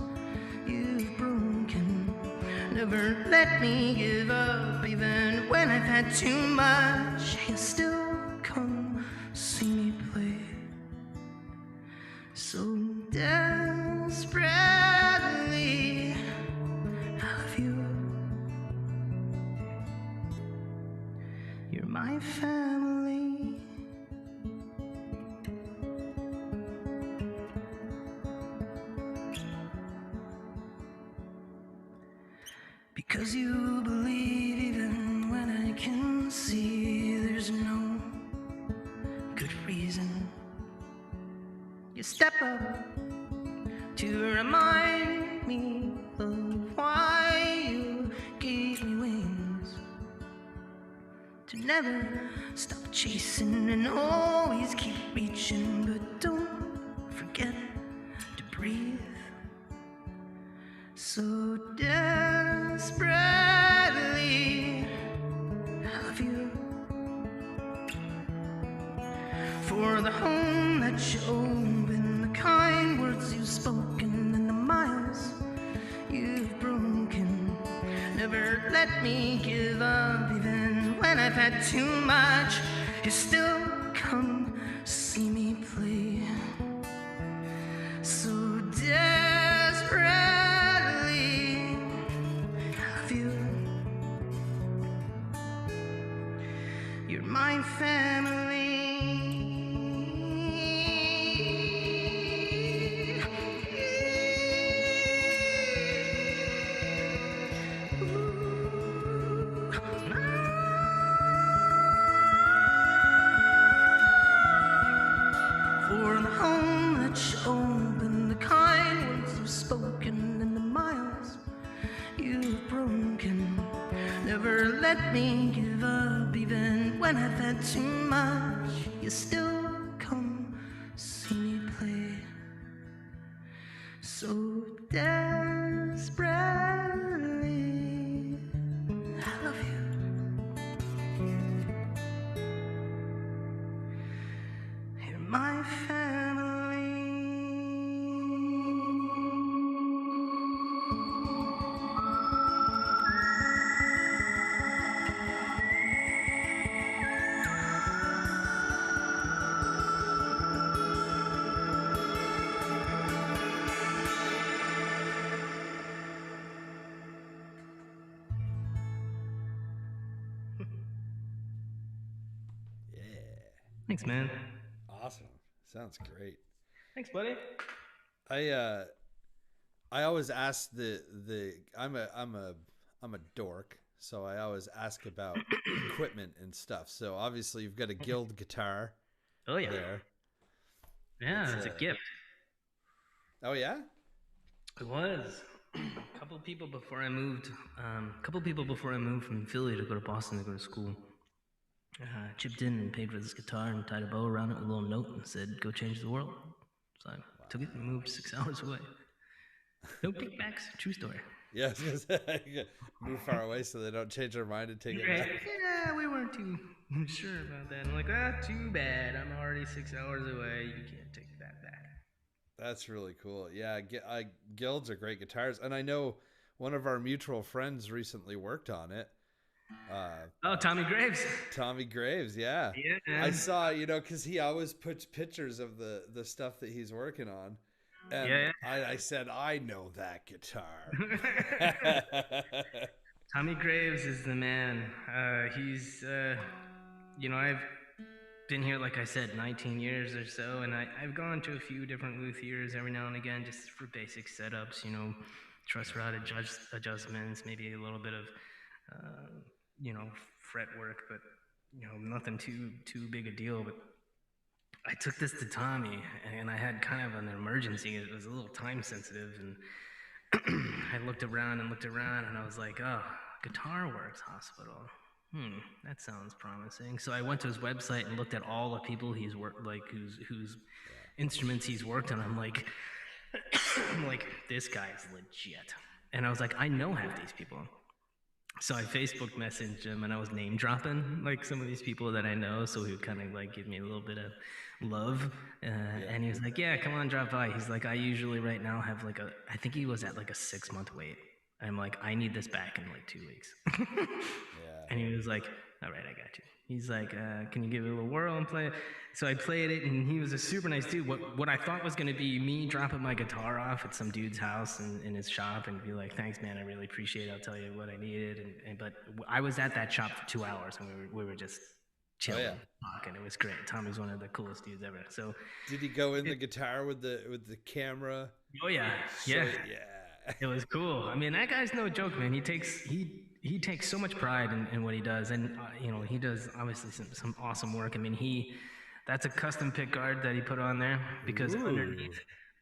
you've broken. Never let me give up, even when I've had too much. You still come see me play so desperately. I love you. You're my family. Because you believe even when I can see there's no good reason. You step up to remind me of why you gave me wings, to never stop chasing and always keep reaching. But don't forget to breathe so desperately. I love you. For the home that you open, the kind words you've spoken, and the miles you've broken. Never let me give up, even when I've had too much. You still come see me play so desperately. I love you. You're my family. For the home that you open, the kind words you've spoken, and the miles you've broken. Never let me give up, even when I've had too much. You still come see me play so desperately. I love you. Thanks, man. Awesome. Sounds great. Thanks, buddy. I I always ask the I'm a dork, so I always ask about equipment and stuff. So obviously you've got a Guild guitar Oh yeah, there. yeah. It's It's a a gift. Oh yeah? It was. A couple people before I moved. A couple people before I moved from Philly to go to Boston to go to school. Chipped in and paid for this guitar and tied a bow around it with a little note and said, "Go change the world." So I took it and moved 6 hours away. No kickbacks. True story. Yeah, I was gonna say, move far away so they don't change their mind and take it Right. back. Yeah, we weren't too sure about that. I'm like, too bad. I'm already 6 hours away. You can't take that back. That's really cool. Yeah, Guilds are great guitars, and I know one of our mutual friends recently worked on it. Oh, Tommy Graves. Tommy Graves, yeah. Yeah, I man. saw, because he always puts pictures of the stuff that he's working on. And Yeah. I said, I know that guitar. Tommy Graves is the man. I've been here, like I said, 19 years or so, and I've gone to a few different luthiers every now and again just for basic setups, truss rod adjustments, maybe a little bit of, uh, you know, fret work, but, nothing too big a deal. But I took this to Tommy, and I had kind of an emergency. It was a little time sensitive, and I looked around and I was like, oh, Guitar Works Hospital. That sounds promising. So I went to his website and looked at all the people he's worked, like whose instruments he's worked on. I'm like, this guy's legit. And I was like, I know half these people. So I Facebook messaged him and I was name dropping like some of these people that I know, so he would kind of like give me a little bit of love. And he was like, "Yeah, come on, drop by." He's like, "I usually right now have I think he was at like a 6 month wait." I'm like, "I need this back in like 2 weeks." Yeah. And he was like, "All right, I got you." He's like, "Can you give it a little whirl and play it?" So I played it, and he was a super nice dude. What I thought was going to be me dropping my guitar off at some dude's house in his shop and be like, "Thanks, man, I really appreciate it. I'll tell you what I needed." But I was at that shop for 2 hours, and we were just chilling, yeah. talking. It was great. Tommy's one of the coolest dudes ever. So, Did he go in the guitar with the camera? oh yeah, Yeah. it was cool. I mean, that guy's no joke, man. He takes so much pride in what he does, and he does obviously some awesome work. I mean, that's a custom pick guard that he put on there because Ooh.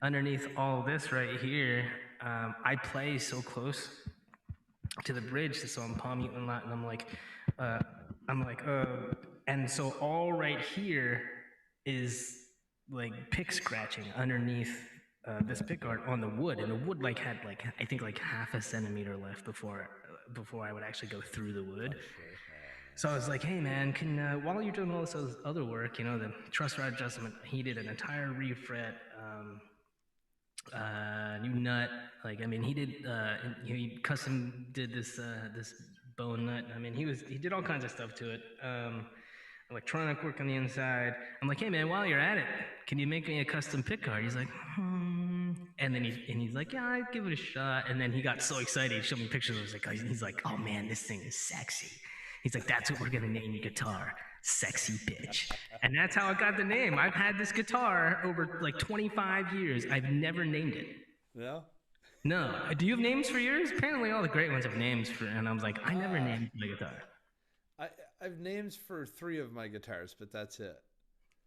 underneath all this right here, I play so close to the bridge, so I'm palm muting a lot, and uh, I'm like, and so all right here is like pick scratching underneath this pick guard on the wood, and the wood had I think like half a centimeter left before I would actually go through the wood. So I was like, "Hey man, can while you're doing all this other work, the truss rod adjustment, he did an entire refret, new nut. Like, I mean, he did he custom did this bone nut. I mean, he did all kinds of stuff to it. Electronic work on the inside. I'm like, hey man, while you're at it, can you make me a custom pick guard? He's like, and then he's like, yeah, I'd give it a shot. And then he got so excited, he showed me pictures. He's like, oh man, this thing is sexy. He's like, that's what we're gonna name your guitar, Sexy Bitch. And that's how I got the name. I've had this guitar over like 25 years. I've never named it. No. No. Do you have names for yours? Apparently, all the great ones have names for. And I was like, I never named my guitar. I've names for 3 of my guitars, but that's it.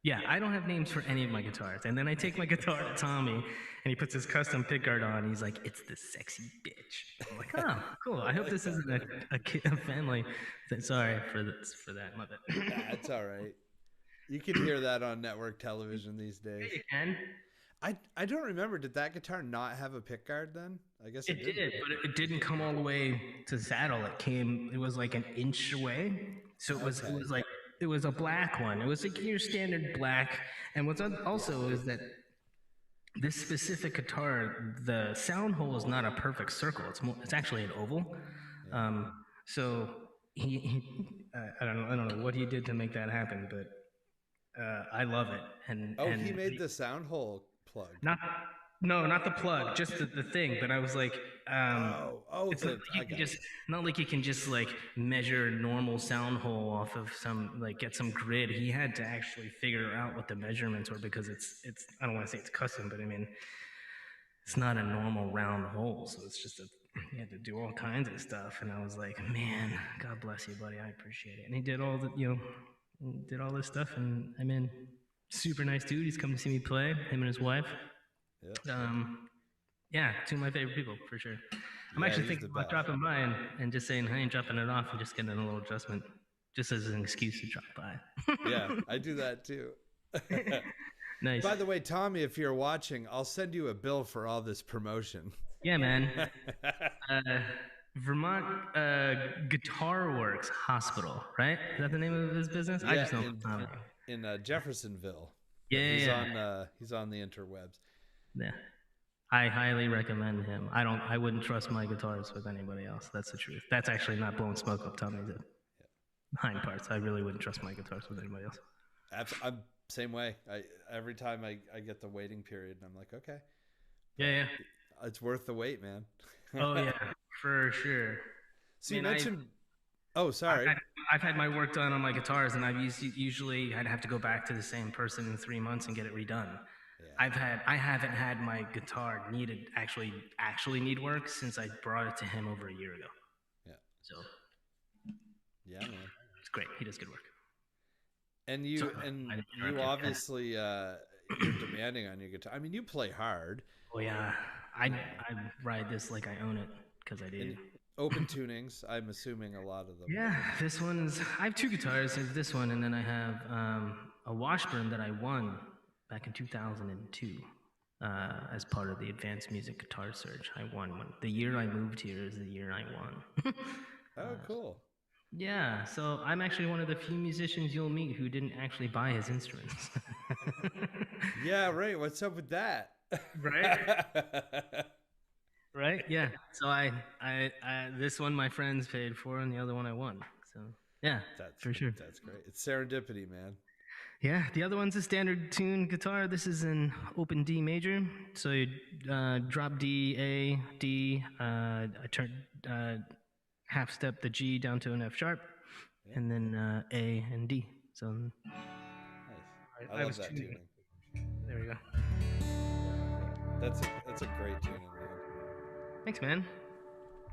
Yeah, I don't have names for any of my guitars. And then I take my guitar to Tommy, and he puts his custom pickguard on. And he's like, "It's the Sexy Bitch." I'm like, "Oh, cool. I hope this isn't a family." Sorry for that. My bad. That's all right. You can hear that on network television these days. You can. I don't remember. Did that guitar not have a pickguard then? I guess it did. But it didn't come all the way to the saddle. It was like an inch away. So it was a black one. It was like your standard black. And what's also is that this specific guitar, the sound hole is not a perfect circle. It's actually an oval. So I don't know what he did to make that happen, but I love it. And He made the sound hole plug. not No, not the plug, just the thing. But I was like, it's not The like you I can got just you. not like you can just like measure a normal sound hole off of some like get some grid. He had to actually figure out what the measurements were because it's I don't want to say it's custom, but I mean it's not a normal round hole, so it's just a he had to do all kinds of stuff, and I was like, man, God bless you, buddy, I appreciate it. And he did all the did all this stuff, and I mean, super nice dude. He's come to see me play, him and his wife. Yeah. Yeah, two of my favorite people for sure. I'm Yeah, actually he's thinking the about best. dropping by and just saying hey and dropping it off and just getting a little adjustment, just as an excuse to drop by. Yeah, I do that too. Nice. By the way, Tommy, if you're watching, I'll send you a bill for all this promotion. Yeah, man. Uh, Vermont Guitar Works Hospital, right? Is that the name of his business? I Yeah, just know Tommy. in Jeffersonville, but Yeah, he's on the interwebs. yeah. I highly recommend him. I wouldn't trust my guitars with anybody else. That's the truth. That's actually not blowing smoke up Tommy's hind parts. I really wouldn't trust my guitars with anybody else. I'm same way. I every time I get the waiting period, and I'm like, okay, Yeah, yeah. it's worth the wait, man. Oh yeah, for sure. So I you mean, mentioned. Oh, I've sorry. had, I've had my work done on my guitars, and usually I'd have to go back to the same person in 3 months and get it redone. Yeah, I haven't had my guitar needed actually need work since I brought it to him over a year ago. yeah, So yeah, man. it's great. He does good work. And So you I and didn't you interrupt you. obviously you're demanding on your guitar. I mean, you play hard. Oh yeah, I ride this like I own it because I do. And open tunings. I'm assuming a lot of them. Yeah, this one's. I have two guitars. There's this one, and then I have a Washburn that I won back in 2002 as part of the Advanced Music Guitar Search. I won one. The year I moved here is the year I won. Oh, cool. Yeah, so I'm actually one of the few musicians you'll meet who didn't actually buy his instruments. Yeah, right. What's up with that? Right? Right? Yeah. So this one my friends paid for, and the other one I won. So yeah, that's for sure. that's great. It's serendipity, man. Yeah, the other one's a standard tune guitar. This is an open D major. So you drop D, A, D. I turn half step the G down to an F sharp, Yeah. and then A and D. So Nice. I I love was that tuning tuning. there we go. That's a great tuning, man. Thanks, man.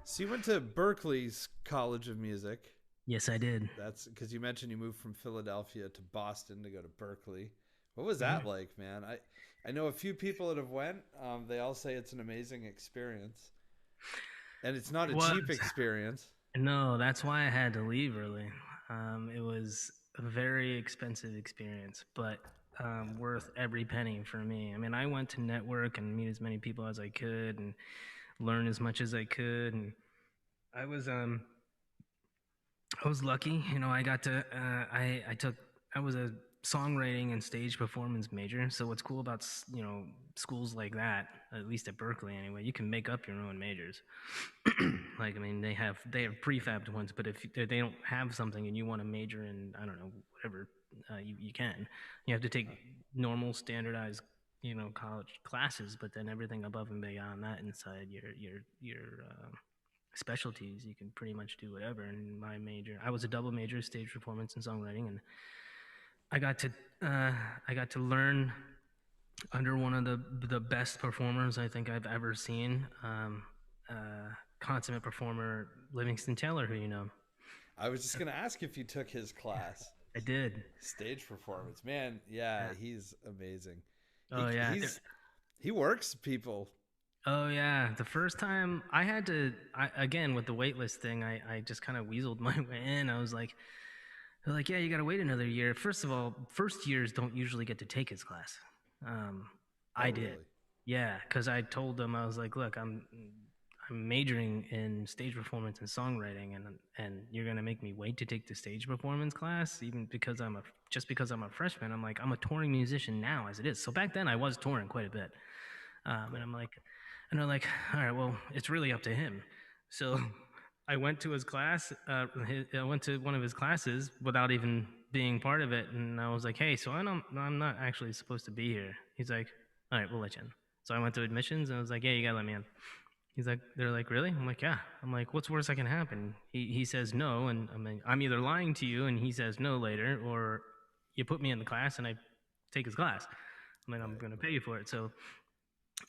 So you went to Berkeley's College of Music. Yes, I did. That's because you mentioned you moved from Philadelphia to Boston to go to Berkeley. What was that like, man? I know a few people that have went. They all say it's an amazing experience, and it's not a What? cheap experience. No, that's why I had to leave early. It was a very expensive experience, but worth every penny for me. I mean, I went to network and meet as many people as I could and learn as much as I could, and I was um I was lucky. I got to I was a songwriting and stage performance major. So what's cool about schools like that, at least at Berkeley anyway, you can make up your own majors. Like I mean, they have prefabbed ones, but if they don't have something and you want to major in I don't know whatever, you can. You have to take normal standardized college classes, but then everything above and beyond that inside your specialties, you can pretty much do whatever. And my major, I was a double major, stage performance and songwriting, and I got to I got to learn under one of the best performers I think I've ever seen, consummate performer Livingston Taylor, who you know. I was just gonna ask if you took his class. I did. Stage performance, man. Yeah, he's amazing. Oh yeah. He works people. Oh yeah, the first time I had to, again with the waitlist thing, I just kind of weaseled my way in. I was like, they're like, yeah, you got to wait another year. First of all, first years don't usually get to take his class. I did, Really? yeah, because I told them I was like, look, I'm majoring in stage performance and songwriting, and you're gonna make me wait to take the stage performance class, even because because I'm a freshman. I'm like, I'm a touring musician now as it is. So back then I was touring quite a bit, and I'm like. And they're like, all right, well, it's really up to him. So I went to his class. I went to one of his classes without even being part of it. And I was like, hey, so I'm not actually supposed to be here. He's like, all right, we'll let you in. So I went to admissions and I was like, yeah, you gotta let me in. He's like, they're like, really? I'm like, yeah. I'm like, what's worse that can happen? He says no, and I'm like, I'm either lying to you and he says no later, or you put me in the class and I take his class. I'm like, I'm Right. gonna pay you for it. So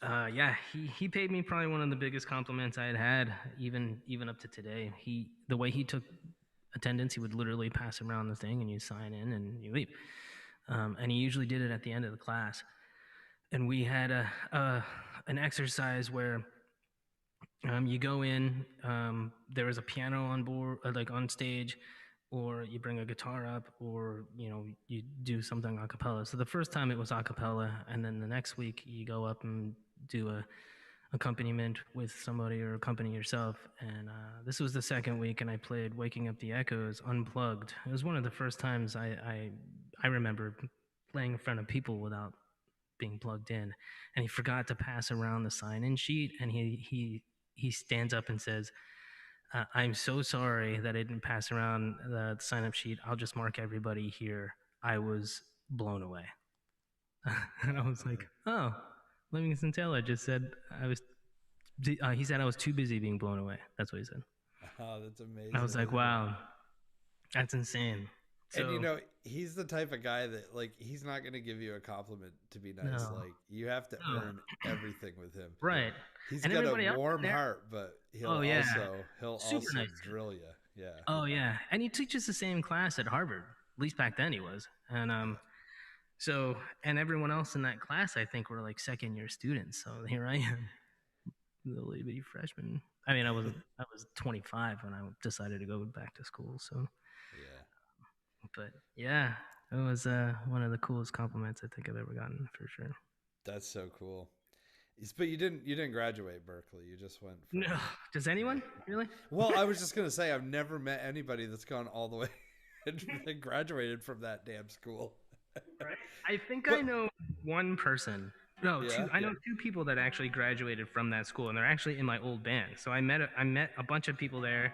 yeah, he paid me probably one of the biggest compliments I had, even up to today. The way he took attendance, he would literally pass around the thing and you sign in and you leave. And he usually did it at the end of the class. And we had an exercise where you go in, there was a piano on board, like on stage, or you bring a guitar up, or you do something a cappella. So the first time it was a cappella, and then the next week you go up and do a accompaniment with somebody or accompany yourself. And this was the second week, and I played "Waking Up the Echoes" unplugged. It was one of the first times I remember playing in front of people without being plugged in. And he forgot to pass around the sign-in sheet, and he stands up and says, "I'm so sorry that I didn't pass around the sign-up sheet. I'll just mark everybody here. I was blown away." And I Wow, was like, man. "Oh, Livingston Taylor just said I was." He said I was too busy being blown away. That's what he said. Oh, that's I was amazing. like, "Wow, that's insane." And So he's the type of guy that like he's not going to give you a compliment to be nice. no, Like you have to no, earn everything with him. right. He's And got a everybody else in warm there, heart, but oh yeah, he'll super also nice. drill you. Yeah. Oh yeah, and he teaches the same class at Harvard. At least back then he was. And Yeah. so and everyone else in that class I think were like second year students. So here I am, the little bitty freshman. I mean, I was 25 when I decided to go back to school. So, Yeah. but yeah, it was one of the coolest compliments I think I've ever gotten for sure. That's so cool. But you didn't graduate Berkeley. You just went from No, does yeah. anyone really? Well, I was just gonna say I've never met anybody that's gone all the way and graduated from that damn school. Right. I think I But know one person. No, yeah, two. I know two people that actually graduated from that school, and they're actually in my old band. So I met a bunch of people there,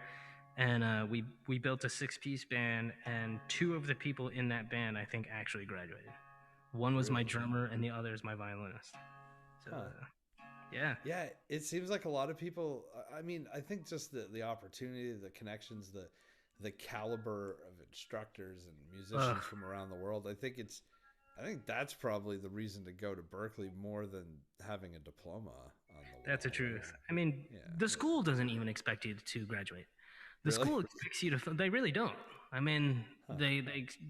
and we built a six-piece band, and two of the people in that band I think actually graduated. One was my really, drummer, and the other is my violinist. So huh? yeah, Yeah, it seems like a lot of people. I mean, I think just the opportunity, the connections, the caliber of instructors and ugh, musicians from around the world. I think that's probably the reason to go to Berkeley more than having a diploma on the that's the wall. truth. I mean, Yeah, the school doesn't even expect you to graduate. The really, school expects you to. They really don't. I mean, huh? they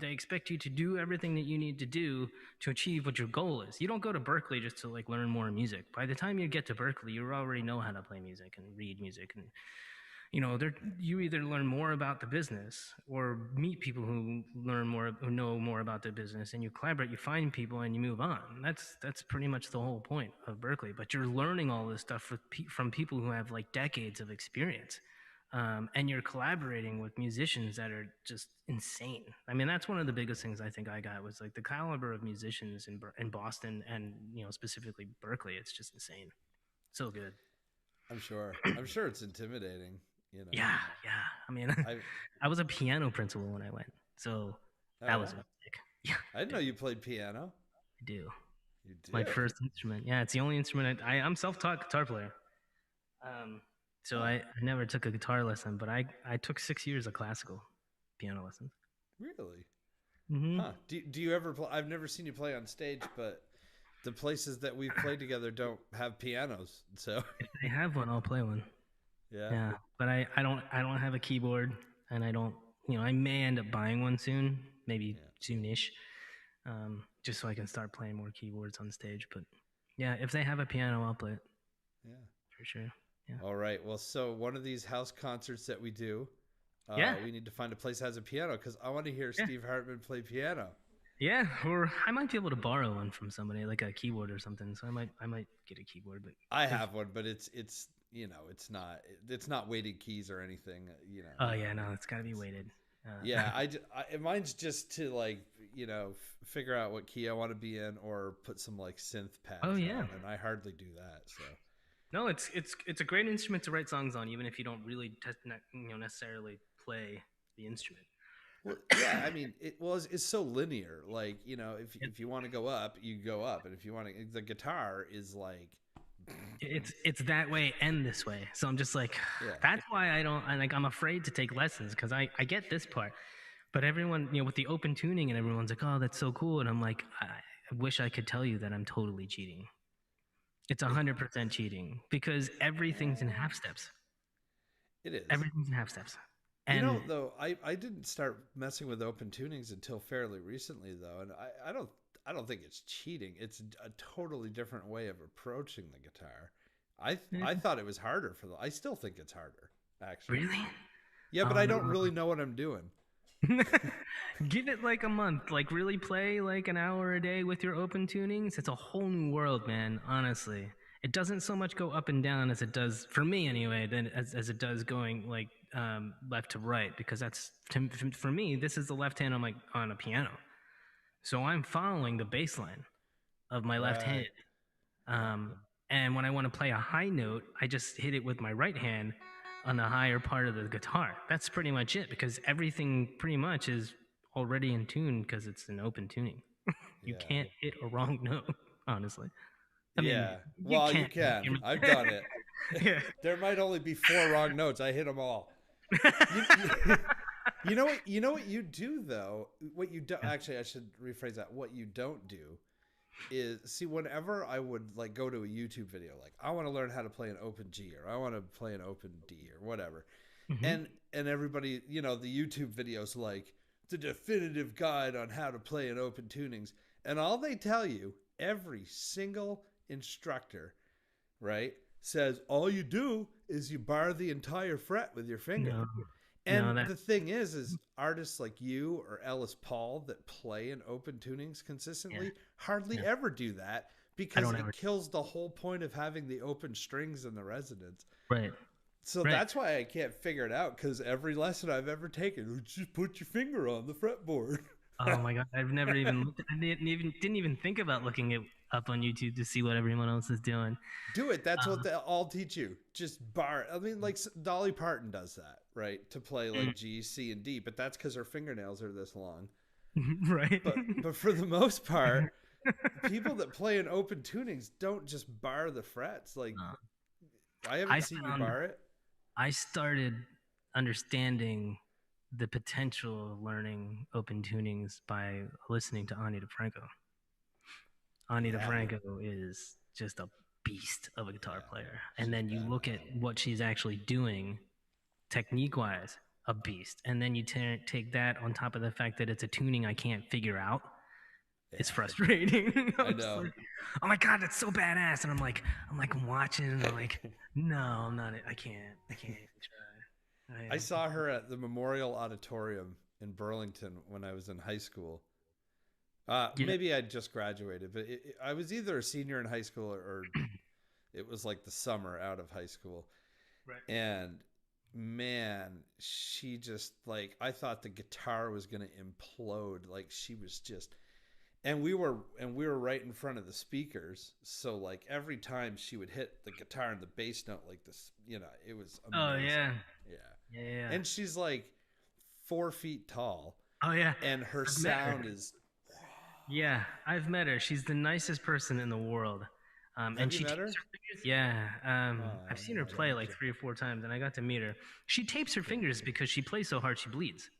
expect you to do everything that you need to do to achieve what your goal is. You don't go to Berkeley just to like learn more music. By the time you get to Berkeley, you already know how to play music and read music, and you either learn more about the business or meet people who who know more about the business, and you collaborate, you find people, and you move on. That's pretty much the whole point of Berkeley. But you're learning all this stuff from people who have like decades of experience, and you're collaborating with musicians that are just insane. I mean, that's one of the biggest things I think I got was like the caliber of musicians in Boston, and specifically Berkeley. It's just insane. So good. I'm sure. I'm sure it's intimidating. You know, Yeah, yeah. I mean, I I was a piano principal when I went, so oh that was yeah, sick. Yeah, I didn't know you played piano. I do. You It's my did, first instrument. Yeah, it's the only instrument I'm self-taught guitar player. Um, so huh? I never took a guitar lesson, but I took 6 years of classical piano lessons. Really? Hmm. Huh? Do you ever play? I've never seen you play on stage, but the places that we've played together don't have pianos. So If they have one, I'll play one. yeah, Yeah, but I don't have a keyboard, and I don't. I may end up buying one soon, maybe yeah, soonish, just so I can start playing more keyboards on stage. But yeah, if they have a piano, I'll play it yeah. for sure. Yeah, All right. Well, so one of these house concerts that we do, yeah, we need to find a place that has a piano because I want to hear yeah, Steve Hartman play piano. yeah. Or I might be able to borrow one from somebody, like a keyboard or something. So I might get a keyboard. But I if have one, but it's it's not weighted keys or anything. oh yeah, no, it's got to be weighted. Yeah, mine's just to like figure out what key I want to be in or put some like synth oh pads yeah. on, and I hardly do that. So No, it's a great instrument to write songs on, even if you don't really necessarily play the instrument. well, yeah, I mean it's so linear. Like if It, if you want to go up, you go up, and if you want to, the guitar is like it's that way and this way. So I'm just like, Yeah. that's why I don't. I'm afraid to take lessons because I get this part, but everyone, with the open tuning and everyone's like, oh, that's so cool, and I'm like, I wish I could tell you that I'm totally cheating. It's It, 100% cheating because everything's in half steps. it is. Everything's in half steps, You and know, though, I didn't start messing with open tunings until fairly recently, though, and I don't think it's cheating. It's a totally different way of approaching the guitar. I thought it was harder for the. I still think it's harder, actually. really, Yeah, but oh I don't no. really know what I'm doing. Give it like a month. Like really play like an hour a day with your open tunings. It's a whole new world, man. Honestly, it doesn't so much go up and down as it does for me anyway. Than as it does going like left to right because for me. This is the left hand on on a piano, so I'm following the bass line of my left hand. Right. Yeah. Um, and when I want to play a high note, I just hit it with my right hand on the higher part of the guitar. That's pretty much it because everything pretty much is already in tune because it's an open tuning. You Yeah. can't hit a wrong note, honestly. I mean, Yeah. you Well, you can. can. I've done it. Yeah. There might only be four wrong notes. I hit them all. You, you, you know what? You know what you do though. What you do actually, I should rephrase that. What you don't do is see whenever I would like go to a YouTube video, like I want to learn how to play an open G or I want to play an open D or whatever, Mm-hmm. and everybody, the YouTube videos like the definitive guide on how to play an open tunings, and all they tell you, every single instructor, right, says all you do is you bar the entire fret with your finger. No, no, And that the thing is artists like you or Ellis Paul that play in open tunings yeah, consistently hardly yeah. ever do that I because don't it ever. kills the whole point of having the open strings and the resonance. Right, So right. that's why I can't figure it out because every lesson I've ever taken, just put your finger on the fretboard. Oh my god, I've never even looked. I didn't even think about looking it up on YouTube to see what everyone else is doing. Do it. That's what Um, they all teach you. Just bar. I mean, like Dolly Parton does that, right? To play like G, C, and D, but that's because her fingernails are this long. right. But for the most part, people that play in open tunings don't just bar the frets. Like Uh, I haven't I seen you found bar it. I started understanding the potential of learning open tunings by listening to Ani DeFranco. Ani Yeah, DeFranco is just a beast of a guitar yeah, player. And she's then you look badass. at what she's actually doing technique wise, a beast. And then you take that on top of the fact that it's a tuning I can't figure out. It's Yeah, frustrating. I I'm just know. like, oh my god, that's so badass. And I'm watching, and I'm like, no, I'm not. I can't even try. I saw her at the Memorial Auditorium in Burlington when I was in high school. Yeah, Maybe I just graduated, but I was either a senior in high school or it was like the summer out of high school. right. And man, she just like I thought the guitar was going to implode. Like she was just and we were right in front of the speakers. So like every time she would hit the guitar and the bass note like this, it was Oh amazing. yeah, Yeah. yeah, yeah. And she's like 4 feet tall Oh yeah. and her I've met her. sound is Yeah, I've met her. She's the nicest person in the world. have And you she met tapes her? her fingers. Yeah, I've Oh, seen her play jealous. like 3 or 4 times, and I got to meet her. She tapes her Cool. fingers because she plays so hard she bleeds.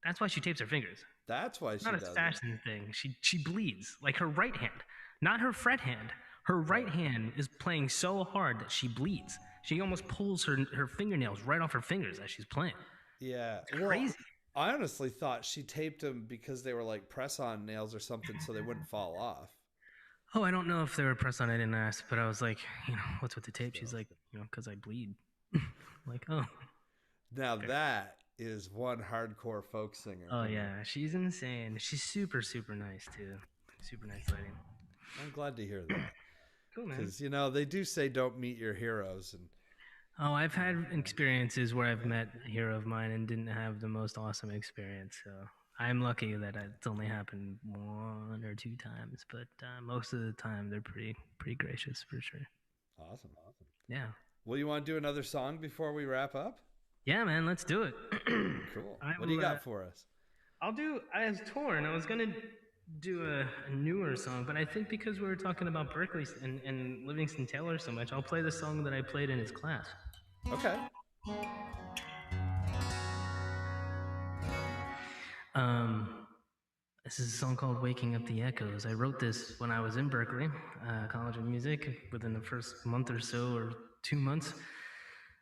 That's why she tapes her fingers. That's why It's she not a does it. fashion thing. She bleeds like her right hand, not her fret hand. Her right Right. hand is playing so hard that she bleeds. She almost pulls her fingernails right off her fingers as she's playing. Yeah. It's Well, crazy. I honestly thought she taped them because they were like press-on nails or something so they wouldn't fall off. Oh, I don't know if they were press on. I didn't ask, but I was like, what's with the tape? She's So like, because I bleed. Like, oh, now fair. that is one hardcore folk singer Oh for me. yeah, she's insane. She's super super nice too. Super nice lady. I'm glad to hear that Cool man. because they do say don't meet your heroes, and Oh, I've had uh, experiences where I've met a hero of mine and didn't have the most awesome experience. So I'm lucky that it's only happened 1 or 2 times, but most of the time they're pretty gracious for sure. awesome. Yeah, Well, you want to do another song before we wrap up? yeah, man. Let's do it. Cool. I What do you will. got for us? I'll do. I was torn. I was gonna do a newer song, but I think because we were talking about Berkeley and Livingston Taylor so much, I'll play the song that I played in his class. Okay. This is a song called Waking Up the Echoes. I wrote this when I was in Berkeley, College of Music, within the first month or so, or 2 months.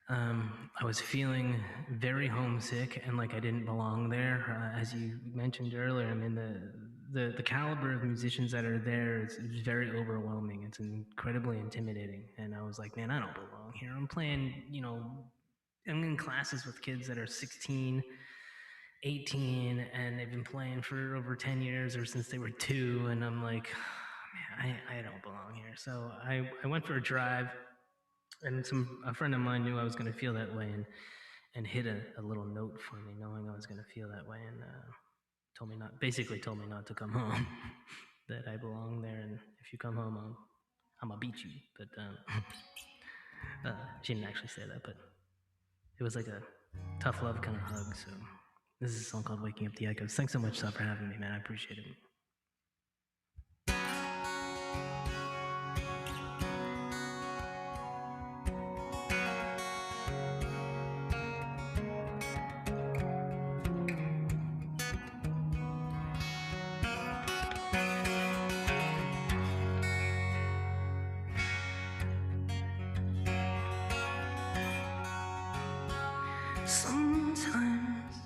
I was feeling very homesick and like I didn't belong there. As you mentioned earlier, I mean, the caliber of musicians that are there is very overwhelming. It's incredibly intimidating. And I was like, man, I don't belong here. I'm playing, I'm in classes with kids that are 16, 18, and they've been playing for over 10 years or since they were 2. And I'm like, man, I don't belong here. So I went for a drive, and a friend of mine knew I was going to feel that way and hit a little note for me, knowing I was going to feel that way, and told me not to come home, that I belong there, and if you come home, I'm gonna beat you. But she didn't actually say that, but it was like a tough love kind of hug. So this is a song called "Waking Up the Echoes." Thanks so much, Sub, for having me, man. I appreciate it. Sometimes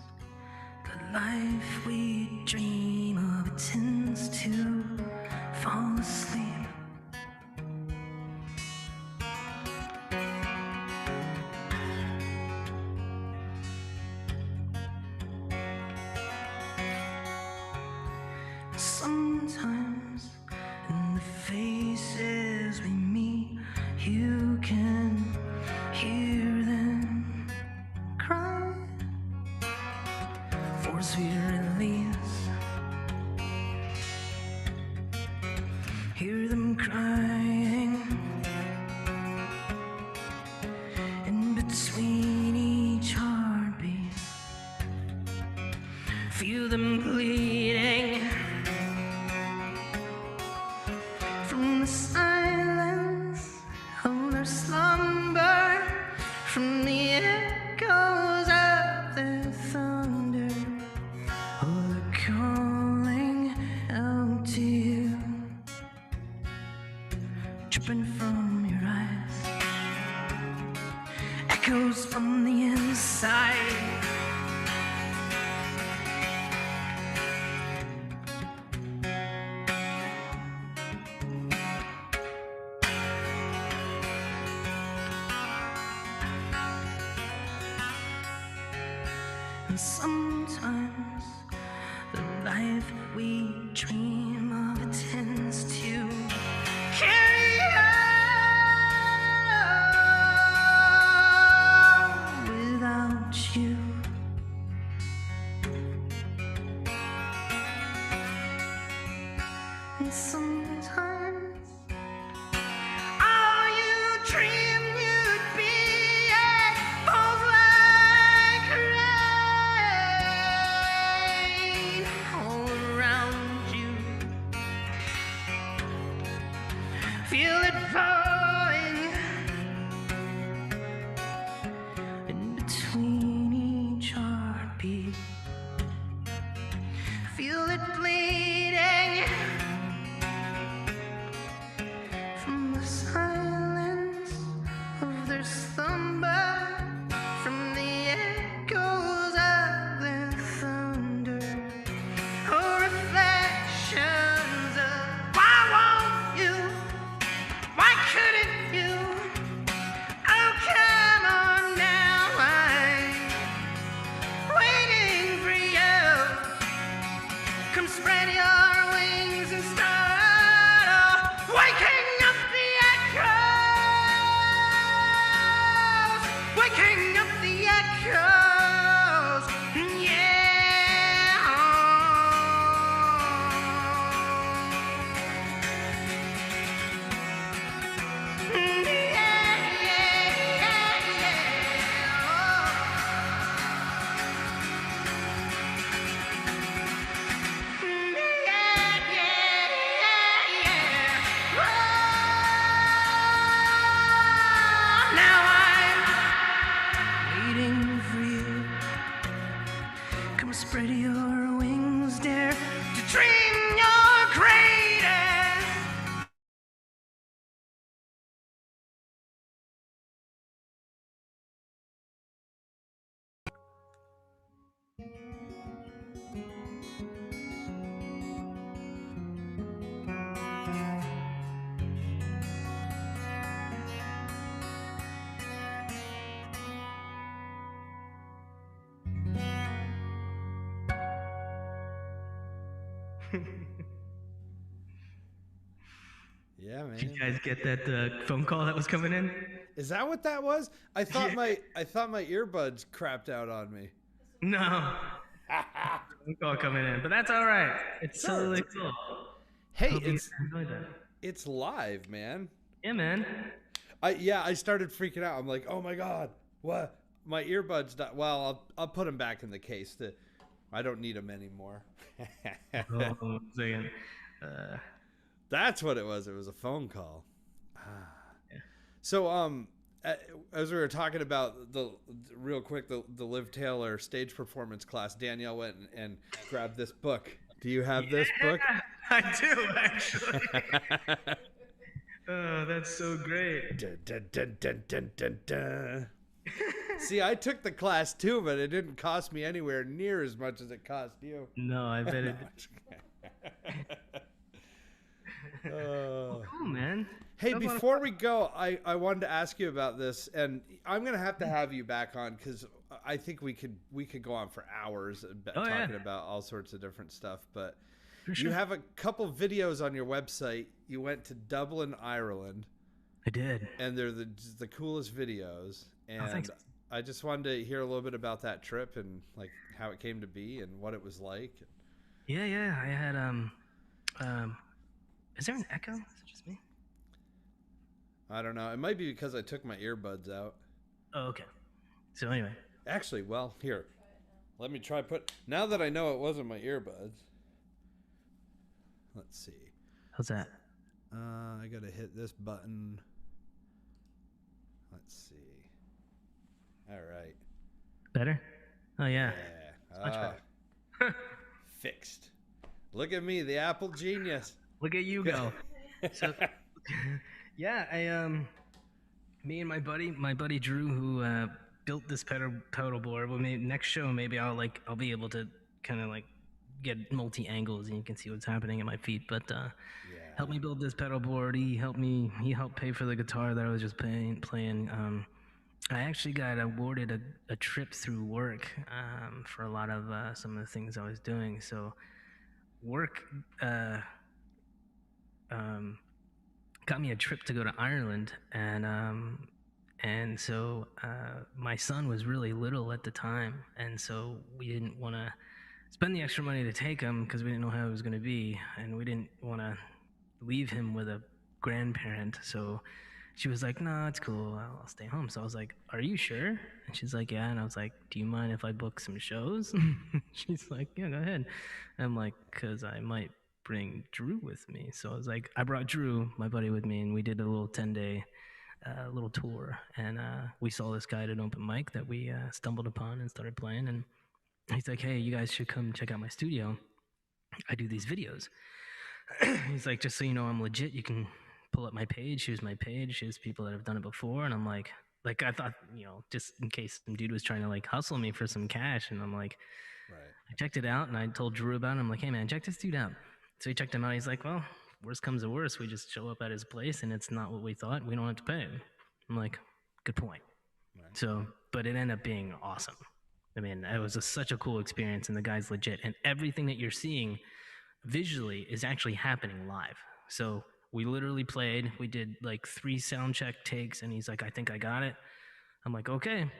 the life we dream of tends to fall asleep. Sometimes in the faces we meet, you can hear them cry for sweet release. Hear them crying in between each heartbeat. Feel them bleeding from the silence of their slumber, from the echoes of their thunder. Oh, they're calling out to you, dripping from your eyes, echoes from the inside. And sometimes the life we dream of tends to carry on without you. And sometimes all you dreamed you'd be falls like rain all around you. Feel it falling in between each heartbeat. Feel it bleeding from the silence of their slumber, from the echoes of their thunder. Oh, reflections of why won't you? Why couldn't you? Oh, come on now, why Yeah, Did you man. guys get that phone call that was coming in? Is that what that was? I thought my earbuds crapped out on me. No, phone call coming in, but that's all right. It's Sure. totally cool. Hey, Hope you enjoyed that. it's live, man. Yeah, man. I started freaking out. I'm like, oh my god, what? My earbuds. Well, I'll put them back in the case. I don't need them anymore. Oh, 1 second. That's what it was. It was a phone call. Yeah. So, as we were talking about real quick, the Liv Taylor stage performance class, Danielle went and grabbed this book. Do you have this book? I do actually. Oh, that's so great. Dun, dun, dun, dun, dun, dun, dun. See, I took the class too, but it didn't cost me anywhere near as much as it cost you. No, I bet it. Oh. Cool, man. Hey, Sounds a lot of before we go, I wanted to ask you about this, and I'm gonna have to have you back on because I think we could go on for hours talking about all sorts of different stuff. But For sure. you have a couple videos on your website. You went to Dublin, Ireland, I did. and they're the coolest videos. And thanks. I just wanted to hear a little bit about that trip and like how it came to be and what it was like. Yeah. I had Is there an echo? Is it just me? I don't know. It might be because I took my earbuds out. Oh, okay. So anyway, Actually, well, here. Let me try now that I know it wasn't my earbuds. Let's see. how's that? I gotta hit this button. Let's see. All right. Better? Oh yeah. Yeah. Much better. Fixed. Look at me, the Apple genius. Look at you go. So, yeah, me and my buddy Drew, who built this pedal board. Well, maybe next show, maybe I'll be able to kind of like get multi angles and you can see what's happening at my feet. But helped me build this pedal board. He helped pay for the guitar that I was just playing. I actually got awarded a trip through work for a lot of some of the things I was doing. So work got me a trip to go to Ireland, and so my son was really little at the time, and so we didn't want to spend the extra money to take him because we didn't know how it was going to be, and we didn't want to leave him with a grandparent. So she was like, "No, it's cool. I'll stay home." So I was like, "Are you sure?" And she's like, "Yeah." And I was like, "Do you mind if I book some shows?" She's like, "Yeah, go ahead." I'm like, "Cause I might bring Drew with me." So I was like, I brought Drew, my buddy, with me, and we did a little 10-day little tour. And we saw this guy at an open mic that we stumbled upon and started playing. And he's like, "Hey, you guys should come check out my studio. I do these videos." He's like, "Just so you know, I'm legit. You can pull up my page. Here's my page. Here's people that have done it before." And I'm like I thought, just in case some dude was trying to like hustle me for some cash. And I'm like, Right. I checked it out and I told Drew about it. I'm like, "Hey man, check this dude out." So he checked him out. He's like, "Well, worst comes to worst, we just show up at his place and it's not what we thought. We don't have to pay him." I'm like, "Good point." Right. So, but it ended up being awesome. I mean, it was such a cool experience, and the guy's legit. And everything that you're seeing visually is actually happening live. So we literally played. We did like 3 sound check takes, and he's like, "I think I got it." I'm like, "Okay,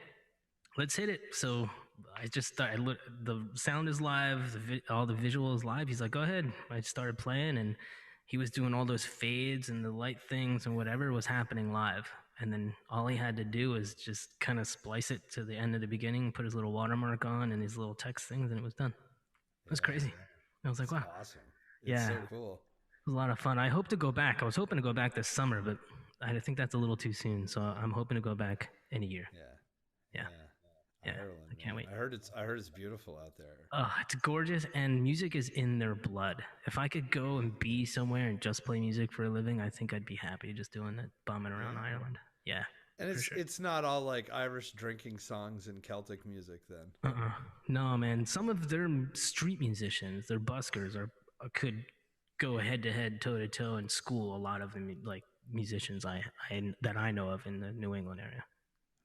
let's hit it." So I just started. The sound is live. All the visual is live. He's like, "Go ahead." I started playing, and he was doing all those fades and the light things and whatever was happening live. And then all he had to do was just kind of splice it to the end of the beginning, put his little watermark on and his little text things, and it was done. It was crazy. I was like, That's "Wow, awesome. It's Yeah. so cool. it was a lot of fun." I hope to go back. I was hoping to go back this summer, but I think that's a little too soon. So I'm hoping to go back in a year. Yeah. Yeah, Ireland. I can't man. wait. I heard it's beautiful out there. It's gorgeous, and music is in their blood. If I could go and be somewhere and just play music for a living, I think I'd be happy just doing it, bumming around Ireland. Yeah. And for sure. it's not all like Irish drinking songs and Celtic music then. No, man. Some of their street musicians, their buskers, could go head to head, toe to toe, and school a lot of them like musicians I that I know of in the New England area.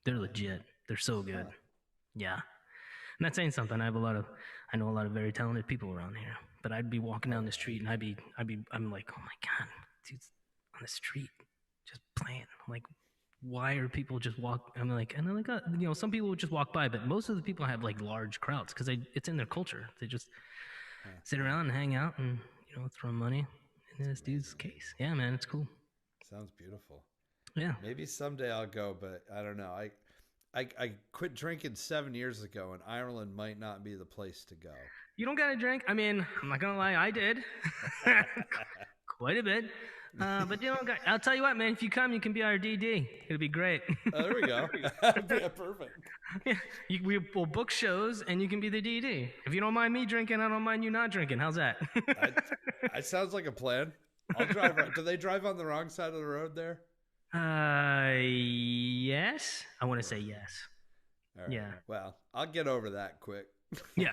They're legit. They're so good. Huh. Yeah. I'm not saying something. I know a lot of very talented people around here. But I'd be walking down the street and I'm like, oh my god, dude's on the street just playing. I'm like, why are people just walk? And I'm like, some people would just walk by, but most of the people have like large crowds because it's in their culture. They just sit around and hang out and throw money in this dude's case. Yeah, man, it's cool. Sounds beautiful. Yeah. Maybe someday I'll go, but I don't know. I quit drinking 7 years ago, and Ireland might not be the place to go. You don't gotta drink. I mean, I'm not gonna lie, I did quite a bit. But I'll tell you what, man. If you come, you can be our DD. It'll be great. Oh, there we go. Yeah, perfect. Yeah, we'll book shows, and you can be the DD. If you don't mind me drinking, I don't mind you not drinking. How's that? That sounds like a plan. I'll drive. Do they drive on the wrong side of the road there? Yes. I want to say yes. All right. Yeah. Well, I'll get over that quick. Yeah,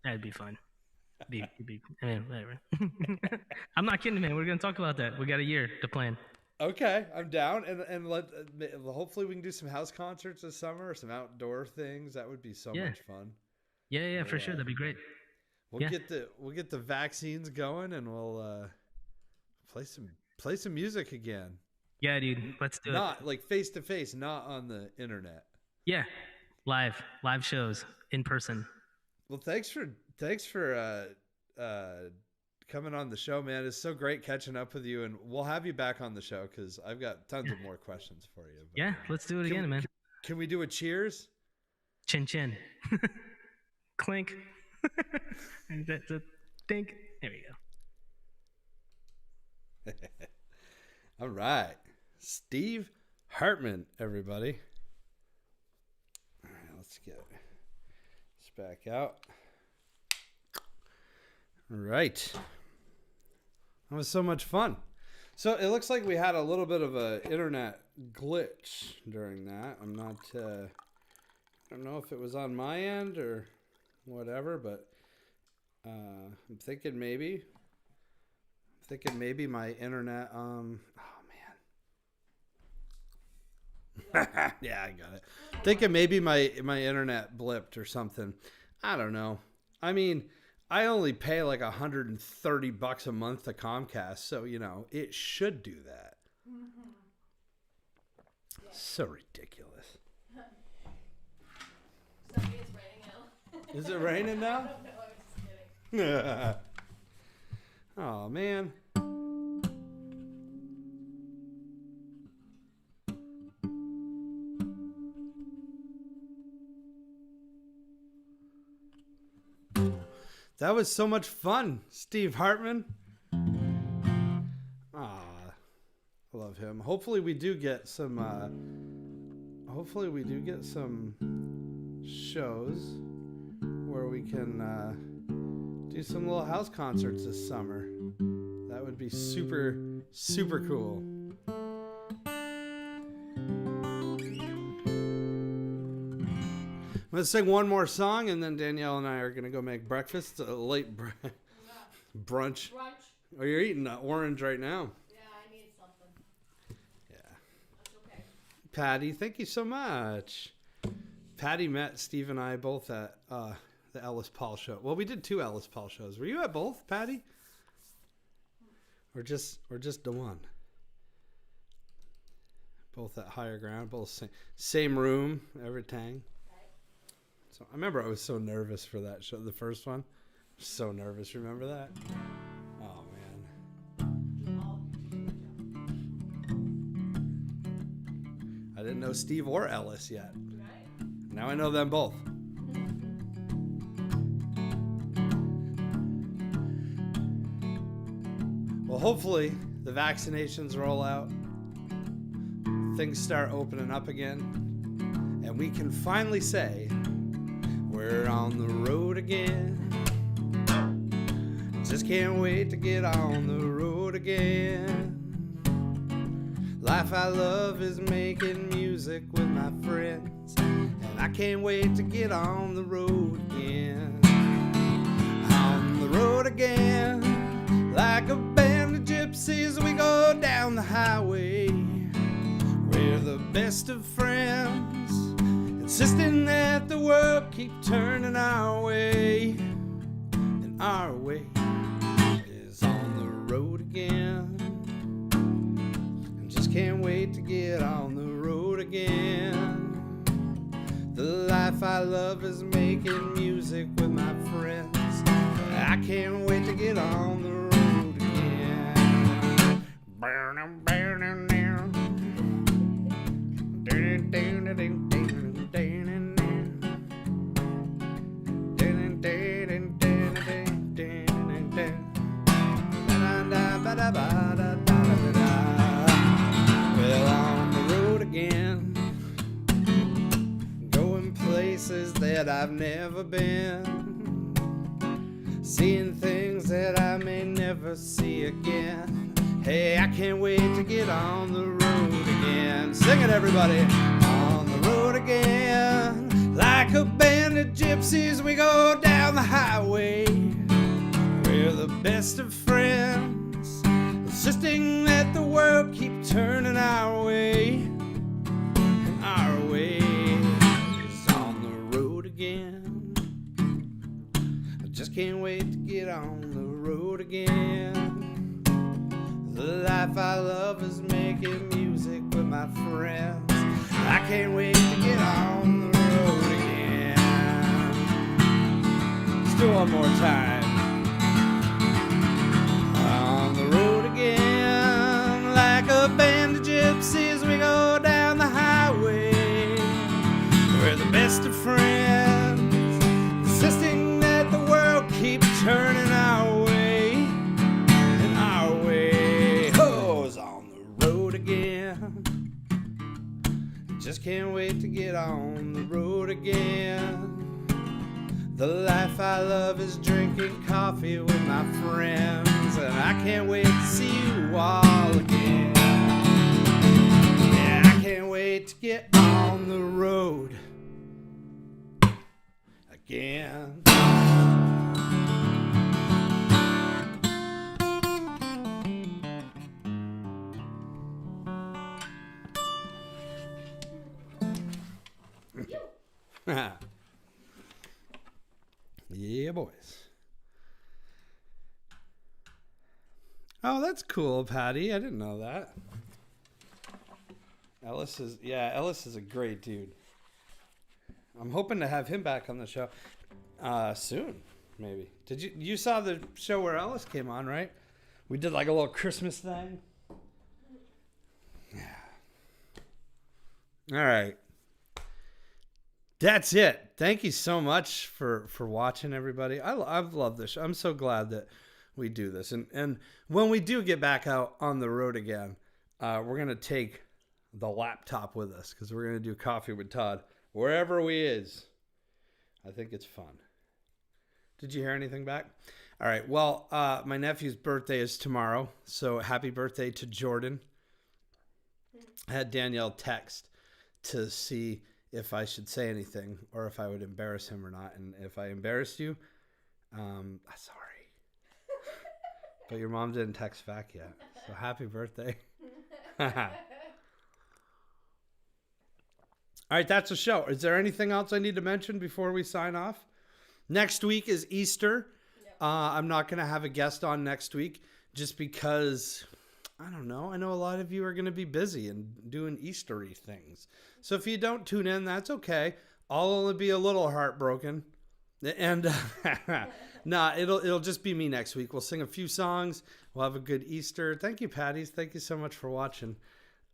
that'd be fun. I mean, whatever. I'm not kidding, man. We're gonna talk about that. We got a year to plan. Okay, I'm down, and hopefully we can do some house concerts this summer, or some outdoor things. That would be so much fun. Yeah, for sure. That'd be great. We'll get the vaccines going, and we'll play some music again. Yeah, dude. Let's do it. Not like face to face, not on the internet. Yeah, live shows in person. Well, thanks for coming on the show, man. It's so great catching up with you, and we'll have you back on the show because I've got tons of more questions for you. But yeah, let's do it again, man. Can we do a cheers? Chin chin. Clink. And that's a dink. There we go. All right. Steve Hartmann, everybody. All right, let's get this back out. All right. That was so much fun. So it looks like we had a little bit of a internet glitch during that. I'm not I don't know if it was on my end or whatever, but I'm thinking maybe my internet yeah, I got it. Thinking maybe my internet blipped or something. I don't know. I mean, I only pay like $130 a month to Comcast, so it should do that. Mm-hmm. Yeah. So ridiculous. Sorry, it's raining out. Is it raining now? I don't know. I was just kidding. Oh man. That was so much fun, Steve Hartmann. I love him. Hopefully we do get some shows where we can do some little house concerts this summer. That would be super, super cool. I'm going to sing one more song, and then Danielle and I are going to go make breakfast. It's a late brunch. Oh, you're eating orange right now. Yeah, I need something. Yeah. That's okay. Patty, thank you so much. Patty met Steve and I both at the Ellis Paul show. Well, we did 2 Ellis Paul shows. Were you at both, Patty? Or just the one? Both at Higher Ground, both same room, everything. So I remember I was so nervous for that show, the first one. So nervous, remember that? Oh man. I didn't know Steve or Ellis yet. Right. Now I know them both. Well, hopefully the vaccinations roll out, things start opening up again, and we can finally say we're on the road again. Just can't wait to get on the road again. life I love is making music with my friends, and I can't wait to get on the road again. On the road again, like a band of gypsies, we go down the highway. We're the best of friends, insisting that the world keep turning our way, and our way is on the road again. And just can't wait to get on the road again. The life I love is making music with my friends. I can't wait to get on the road again. Well, on the road again, going places that I've never been, seeing things that I may never see again. Hey, I can't wait to get on the road again. Sing it, everybody. On the road again, like a band of gypsies, we go down the highway. We're the best of friends, insisting that the world keep turning our way, and our way is on the road again. I just can't wait to get on the road again. The life I love is making music with my friends. I can't wait to get on the road again. Let's do one more time. On the road again, like a band of gypsies, we go down the highway. We're the best of friends, insisting that the world keep turning our way, and our way is on the road again. Just can't wait to get on the road again. The life I love is drinking coffee with my friends, and I can't wait to see you all again. Yeah, I can't wait to get on the road again. Yeah, boys. Oh, that's cool, Patty. I didn't know that. Ellis is a great dude. I'm hoping to have him back on the show soon, maybe. You saw the show where Ellis came on, right? We did like a little Christmas thing. Yeah. All right. That's it. Thank you so much for watching, everybody. I've loved this show. I'm so glad that we do this. And when we do get back out on the road again, we're going to take the laptop with us because we're going to do Coffee with Todd wherever we is. I think it's fun. Did you hear anything back? All right. Well, my nephew's birthday is tomorrow. So happy birthday to Jordan. I had Danielle text to see if I should say anything or if I would embarrass him or not. And if I embarrassed you, I'm sorry. But your mom didn't text back yet. So happy birthday. All right, that's the show. Is there anything else I need to mention before we sign off? Next week is Easter. Yep. I'm not going to have a guest on next week just because, I don't know. I know a lot of you are going to be busy and doing Eastery things. So if you don't tune in, that's okay. I'll only be a little heartbroken. And it'll just be me next week. We'll sing a few songs. We'll have a good Easter. Thank you, Patties. Thank you so much for watching.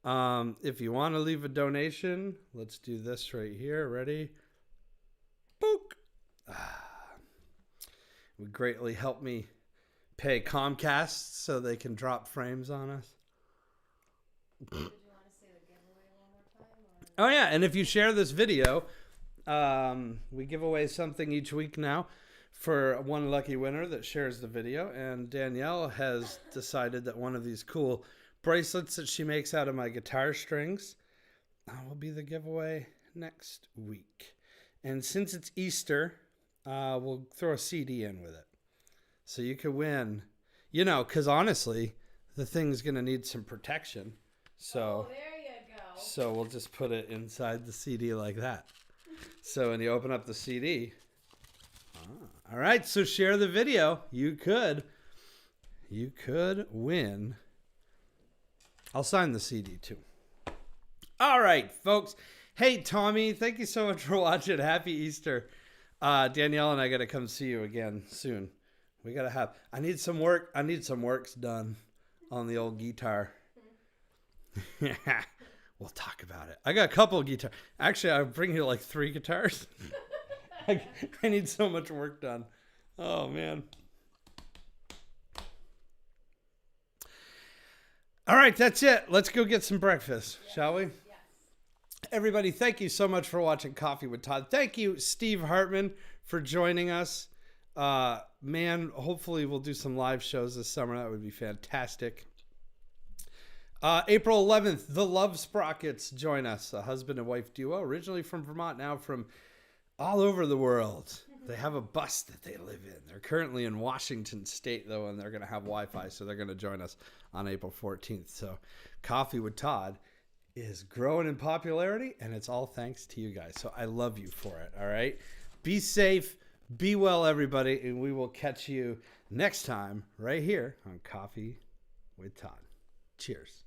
If you want to leave a donation, let's do this right here. Ready? Book. Would greatly help me pay Comcast so they can drop frames on us. Did you want to say the giveaway one more time? Oh, yeah. And if you share this video, we give away something each week now for one lucky winner that shares the video. And Danielle has decided that one of these cool bracelets that she makes out of my guitar strings will be the giveaway next week. And since it's Easter, we'll throw a CD in with it. So you could win, you know, because honestly, the thing's going to need some protection. So, there you go. so we'll just put it inside the CD like that. So when you open up the CD, all right, so share the video. You could win. I'll sign the CD too. All right, folks. Hey, Tommy, thank you so much for watching. Happy Easter. Danielle and I got to come see you again soon. We got to have, I need some works done on the old guitar. We'll talk about it. I got a couple of guitars. Actually, I'll bring you like 3 guitars. I need so much work done. Oh, man. All right, that's it. Let's go get some breakfast, shall we? Yes. Everybody, thank you so much for watching Coffee with Todd. Thank you, Steve Hartmann, for joining us. Man, hopefully we'll do some live shows this summer. That would be fantastic. April 11th, the Love Sprockets join us, a husband and wife duo, originally from Vermont, now from all over the world. They have a bus that they live in. They're currently in Washington State, though, and they're going to have Wi-Fi, so they're going to join us on April 14th. So Coffee with Todd is growing in popularity, and it's all thanks to you guys. So I love you for it, all right? Be safe, be well, everybody, and we will catch you next time right here on Coffee with Todd. Cheers.